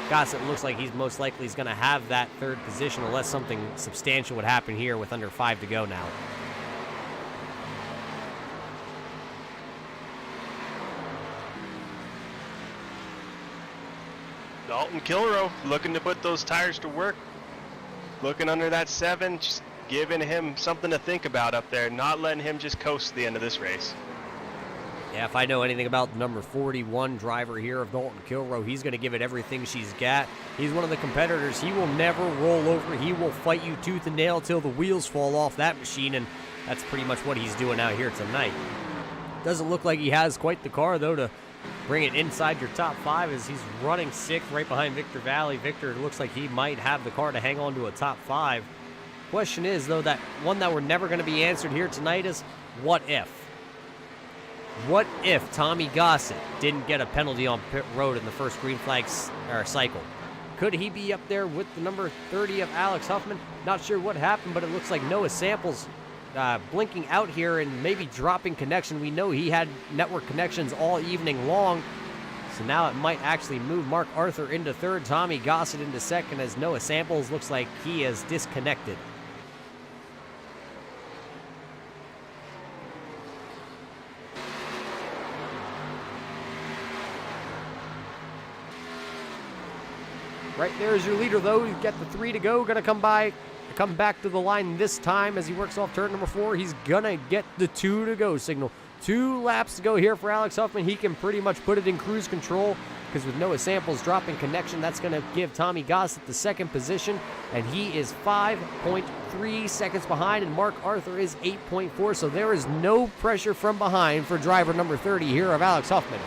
Gossett looks like he's most likely going to have that 3rd position unless something substantial would happen here with under 5 to go now. Dalton Kilroe looking to put those tires to work. Looking under that 7, just giving him something to think about up there, not letting him just coast to the end of this race. Yeah, if I know anything about the number 41 driver here of Dalton Kilroe, he's going to give it everything she's got. He's one of the competitors. He will never roll over. He will fight you tooth and nail till the wheels fall off that machine, and that's pretty much what he's doing out here tonight. Doesn't look like he has quite the car, though, to bring it inside your top 5 as he's running 6th right behind Victor Valley. Victor looks like he might have the car to hang on to a top 5. Question is, though, that one that we're never going to be answered here tonight is, what if? What if Tommy Gossett didn't get a penalty on pit road in the first green flag cycle? Could he be up there with the number 30 of Alex Huffman? Not sure what happened, but it looks like Noah Samples blinking out here and maybe dropping connection. We know he had network connections all evening long, so now it might actually move Mark Arthur into 3rd, Tommy Gossett into 2nd, as Noah Samples looks like he is disconnected. Right there is your leader, though. He's got the 3 to go. Going to come back to the line this time as he works off turn number 4. He's going to get the 2 to go signal. 2 laps to go here for Alex Huffman. He can pretty much put it in cruise control because with Noah Samples dropping connection, that's going to give Tommy Gossett the 2nd position, and he is 5.3 seconds behind, and Mark Arthur is 8.4, so there is no pressure from behind for driver number 30 here of Alex Huffman.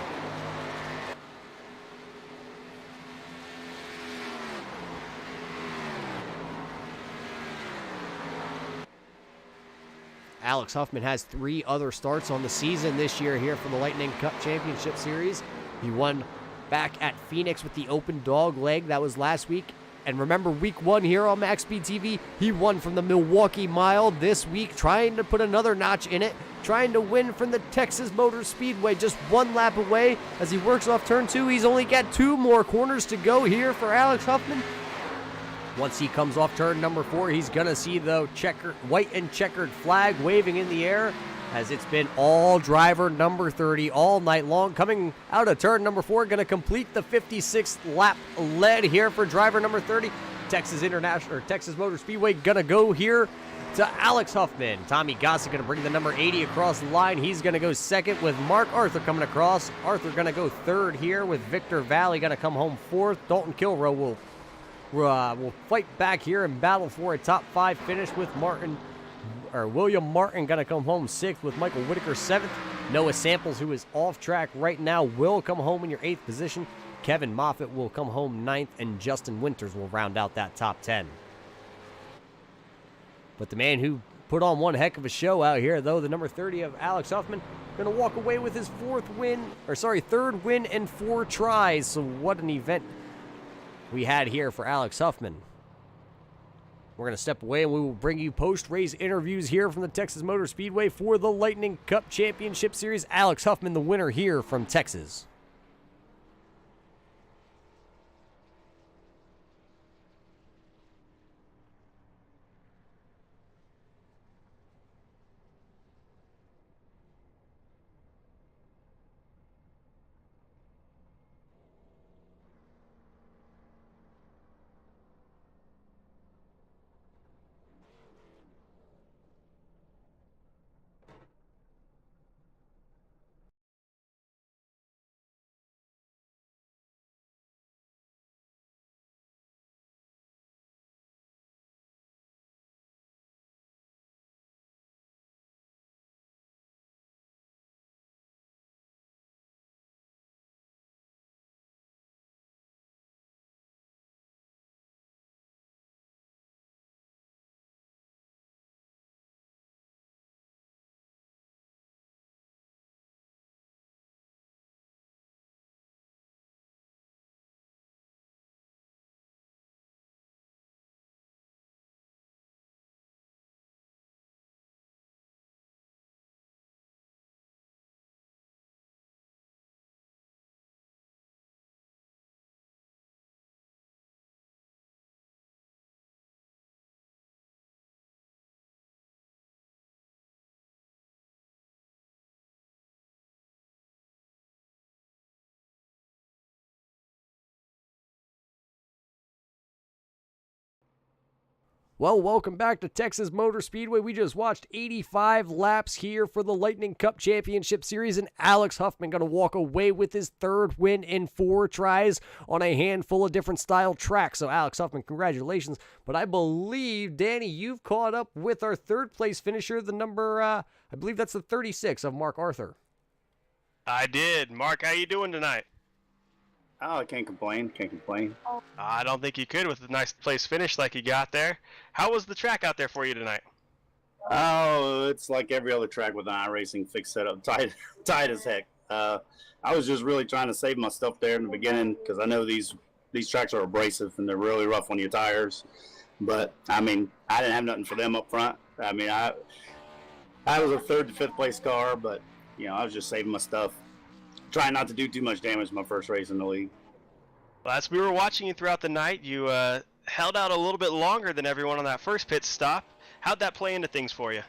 Alex Huffman has 3 other starts on the season this year here for the Lightning Cup Championship Series. He won back at Phoenix with the open dog leg. That was last week. And remember, week 1 here on MaxSpeedTV, he won from the Milwaukee Mile this week, trying to put another notch in it, trying to win from the Texas Motor Speedway, just 1 lap away as he works off turn 2. He's only got 2 more corners to go here for Alex Huffman. Once he comes off turn number 4, he's going to see the white and checkered flag waving in the air, as it's been all driver number 30 all night long. Coming out of turn number 4, going to complete the 56th lap lead here for driver number 30. Texas Motor Speedway going to go here to Alex Huffman. Tommy Gossett going to bring the number 80 across the line. He's going to go 2nd with Mark Arthur coming across. Arthur going to go 3rd here with Victor Valley going to come home 4th. Dalton Kilroe will fight back here and battle for a top 5 finish with William Martin going to come home 6th with Michael Whitaker 7th. Noah Samples, who is off track right now, will come home in your 8th position. Kevin Moffitt will come home 9th, and Justin Winters will round out that top 10. But the man who put on one heck of a show out here, though, the number 30 of Alex Huffman, going to walk away with his 3rd win and 4 tries. So what an event we had here for Alex Huffman. We're going to step away and we will bring you post-race interviews here from the Texas Motor Speedway for the Lightning Cup Championship Series. Alex Huffman, the winner here from Texas. Well, welcome back to Texas Motor Speedway. We just watched 85 laps here for the Lightning Cup Championship Series, and Alex Huffman going to walk away with his 3rd win in 4 tries on a handful of different style tracks. So, Alex Huffman, congratulations. But I believe, Danny, you've caught up with our 3rd place finisher, the number, I believe that's the 36 of Mark Arthur. I did. Mark, how you doing tonight? Oh, I can't complain. Can't complain. I don't think you could with a nice place finish like you got there. How was the track out there for you tonight? Oh, it's like every other track with an iRacing fixed setup, tight, tight as heck. I was just really trying to save my stuff there in the beginning because I know these tracks are abrasive and they're really rough on your tires. But I mean, I didn't have nothing for them up front. I mean, I was a 3rd to 5th place car, but I was just saving my stuff, trying not to do too much damage my first race in the league. Well, as we were watching you throughout the night, you held out a little bit longer than everyone on that first pit stop. How'd that play into things for you?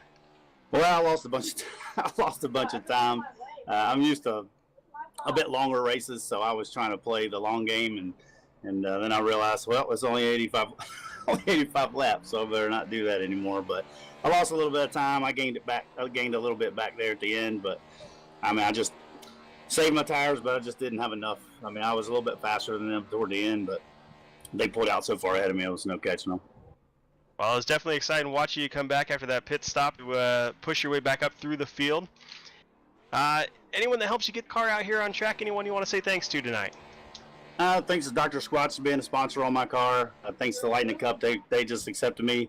Well, I lost a bunch of time. I'm used to a bit longer races, so I was trying to play the long game, and then I realized, well, it's only 85 laps, so I better not do that anymore. But I lost a little bit of time. I gained a little bit back there at the end, but I mean, I just saved my tires, but I just didn't have enough. I mean, I was a little bit faster than them toward the end, but they pulled out so far ahead of me, there was no catching them. Well, it was definitely exciting watching you come back after that pit stop to push your way back up through the field. Anyone that helps you get the car out here on track, anyone you want to say thanks to tonight? Thanks to Dr. Squatch for being a sponsor on my car. Thanks to Lightning Cup, they just accepted me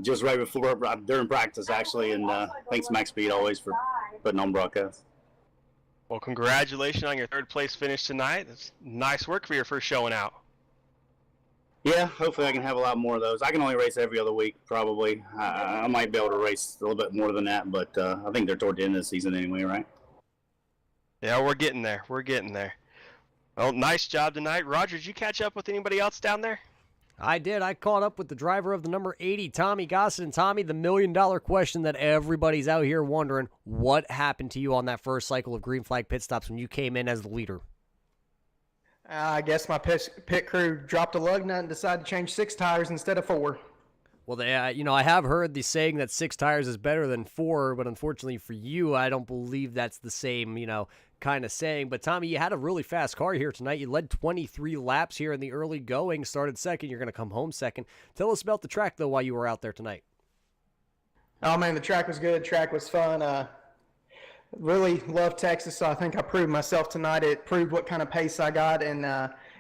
just right before, during practice actually, and thanks to MaxSpeed always for putting on broadcast. Well, congratulations on your 3rd place finish tonight. That's nice work for your first showing out. Yeah, hopefully I can have a lot more of those. I can only race every other week, probably. I might be able to race a little bit more than that, but I think they're toward the end of the season anyway, right? Yeah, we're getting there. We're getting there. Well, nice job tonight. Roger, did you catch up with anybody else down there? I did. I caught up with the driver of the number 80, Tommy Gossett. And Tommy, the $1,000,000 question that everybody's out here wondering, what happened to you on that first cycle of green flag pit stops when you came in as the leader? I guess my pit crew dropped a lug nut and decided to change 6 tires instead of 4. Well, I have heard the saying that 6 tires is better than 4, but unfortunately for you, I don't believe that's the same, kind of saying. But Tommy, you had a really fast car here tonight. You led 23 laps here in the early going, started second. You're going to come home second. Tell us about the track, though, while you were out there tonight. Oh, man, the track was good. Track was fun. Really love Texas, so I think I proved myself tonight. It proved what kind of pace I got, and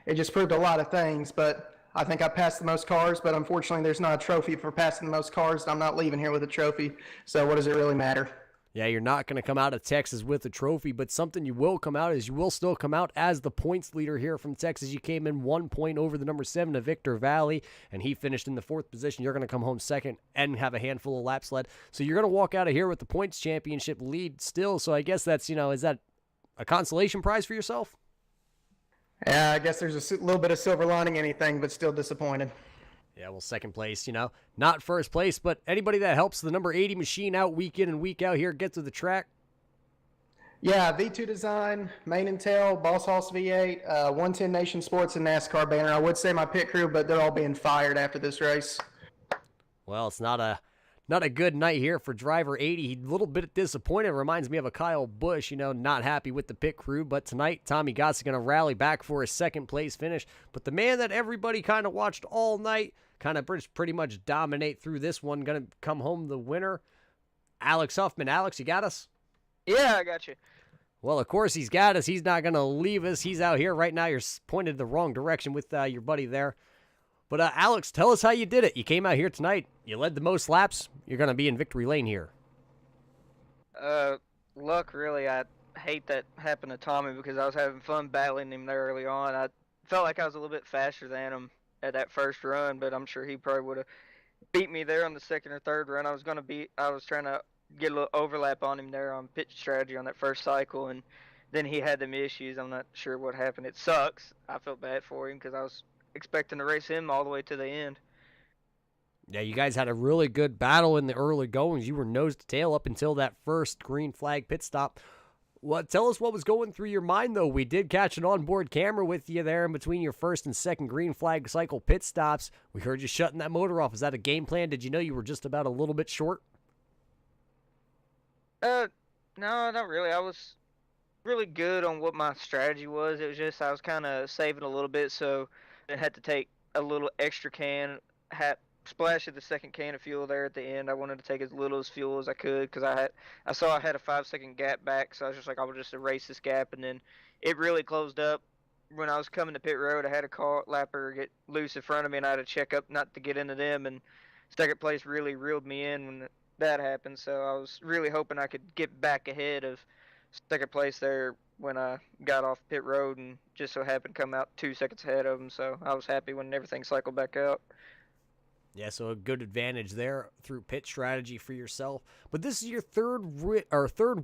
it just proved a lot of things. But I think I passed the most cars, but unfortunately there's not a trophy for passing the most cars, and I'm not leaving here with a trophy. So what does it really matter? Yeah, you're not going to come out of Texas with a trophy, but something you will come out is you will still come out as the points leader here from Texas. You came in 1 point over the number 7 to Victor Valley, and he finished in the 4th position. You're going to come home second and have a handful of laps led. So you're going to walk out of here with the points championship lead still. So I guess that's, is that a consolation prize for yourself? Yeah, I guess there's a little bit of silver lining anything, but still disappointed. Yeah, well, second place, not first place, but anybody that helps the number 80 machine out week in and week out here get to the track. Yeah, V2 Design, Main and Tail, Boss Hoss V8, 110 Nation Sports, and NASCAR banner. I would say my pit crew, but they're all being fired after this race. Well, it's not a good night here for driver 80. He's a little bit disappointed. Reminds me of a Kyle Busch, not happy with the pit crew. But tonight, Tommy Gott's going to rally back for a second place finish. But the man that everybody kind of watched all night, kind of pretty much dominate through this one, going to come home the winner, Alex Huffman. Alex, you got us? Yeah, I got you. Well, of course he's got us. He's not going to leave us. He's out here right now. You're pointed the wrong direction with your buddy there. But Alex, tell us how you did it. You came out here tonight. You led the most laps. You're going to be in victory lane here. Luck, really. I hate that happened to Tommy because I was having fun battling him there early on. I felt like I was a little bit faster than him at that first run, but I'm sure he probably would have beat me there on the second or third run. I was trying to get a little overlap on him there on pitch strategy on that first cycle, and then he had them issues. I'm not sure what happened. It sucks. I felt bad for him because I was expecting to race him all the way to the end. Yeah, you guys had a really good battle in the early goings. You were nose to tail up until that first green flag pit stop. Well, tell us what was going through your mind, though. We did catch an onboard camera with you there in between your first and second green flag cycle pit stops. We heard you shutting that motor off. Is that a game plan? Did you know you were just about a little bit short? No, not really. I was really good on what my strategy was. It was just I was kind of saving a little bit, so I had to take a little extra can splash of the second can of fuel there at the end. I wanted to take as little as fuel as I could because I saw I had a 5-second gap back, so I was just like, I will just erase this gap, and then it really closed up. When I was coming to pit road, I had a car lapper get loose in front of me, and I had to check up not to get into them, and second place really reeled me in when that happened, so I was really hoping I could get back ahead of second place there when I got off pit road, and just so happened to come out 2 seconds ahead of them, so I was happy when everything cycled back out. Yeah, so a good advantage there through pit strategy for yourself. But this is your third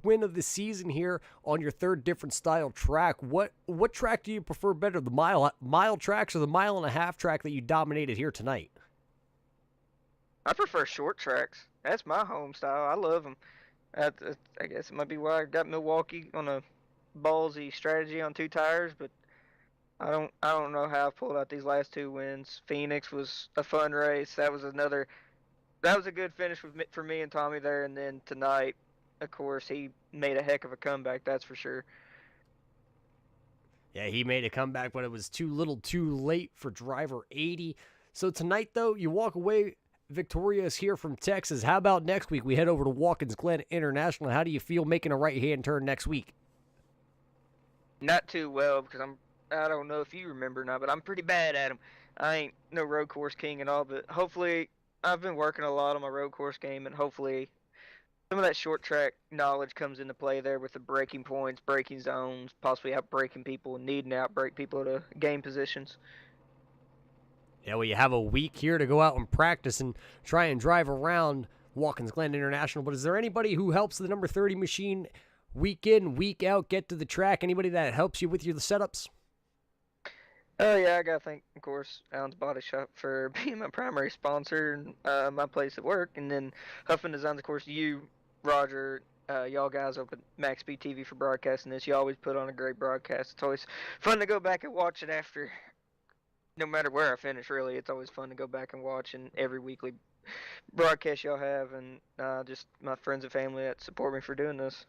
win of the season here on your third different style track. What track do you prefer better, the mile tracks or the 1.5 mile track that you dominated here tonight? I prefer short tracks. That's my home style. I love them. I guess it might be why I got Milwaukee on a ballsy strategy on 2 tires, but I don't know how I pulled out these last 2 wins. Phoenix was a fun race. That was a good finish for me and Tommy there. And then tonight, of course, he made a heck of a comeback. That's for sure. Yeah, he made a comeback, but it was too little too late for driver 80. So tonight, though, you walk away victorious here from Texas. How about next week? We head over to Watkins Glen International. How do you feel making a right-hand turn next week? Not too well, because I don't know if you remember or not, but I'm pretty bad at them. I ain't no road course king at all, but hopefully I've been working a lot on my road course game, and hopefully some of that short track knowledge comes into play there with the braking points, braking zones, possibly outbraking people and needing to outbrake people to gain positions. Yeah, well, you have a week here to go out and practice and try and drive around Watkins Glen International, but is there anybody who helps the number 30 machine week in, week out, get to the track? Anybody that helps you with your setups? Oh, yeah, I got to thank, of course, Alan's Body Shop for being my primary sponsor and my place at work. And then Huffman Designs, of course, you, Roger, y'all guys up at MaxSpeedTV for broadcasting this. You always put on a great broadcast. It's always fun to go back and watch it after, no matter where I finish, really. It's always fun to go back and watch and every weekly broadcast y'all have. And just my friends and family that support me for doing this.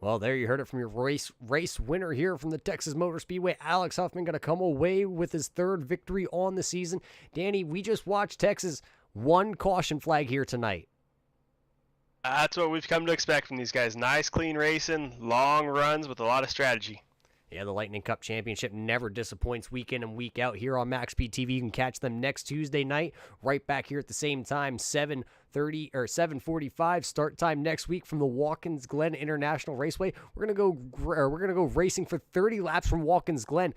Well, there you heard it from your race winner here from the Texas Motor Speedway. Alex Huffman going to come away with his 3rd victory on the season. Danny, we just watched Texas 1 caution flag here tonight. That's what we've come to expect from these guys. Nice, clean racing, long runs with a lot of strategy. Yeah, the Lightning Cup Championship never disappoints week in and week out here on MaxSpeedTV. You can catch them next Tuesday night, right back here at the same time, 7:30 or 7:45 start time next week from the Watkins Glen International Raceway. We're gonna go racing for 30 laps from Watkins Glen.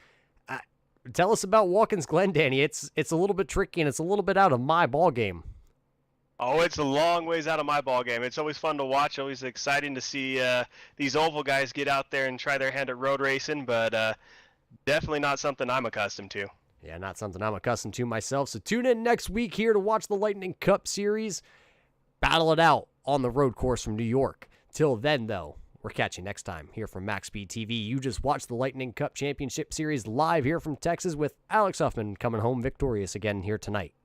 Tell us about Watkins Glen, Danny. It's a little bit tricky and it's a little bit out of my ball game. Oh, it's a long ways out of my ball game. It's always fun to watch. Always exciting to see these oval guys get out there and try their hand at road racing, but definitely not something I'm accustomed to. Yeah, not something I'm accustomed to myself. So tune in next week here to watch the Lightning Cup Series. Battle it out on the road course from New York. Till then, though, we're catching next time here from MaxSpeedTV. You just watched the Lightning Cup Championship Series live here from Texas with Alex Huffman coming home victorious again here tonight.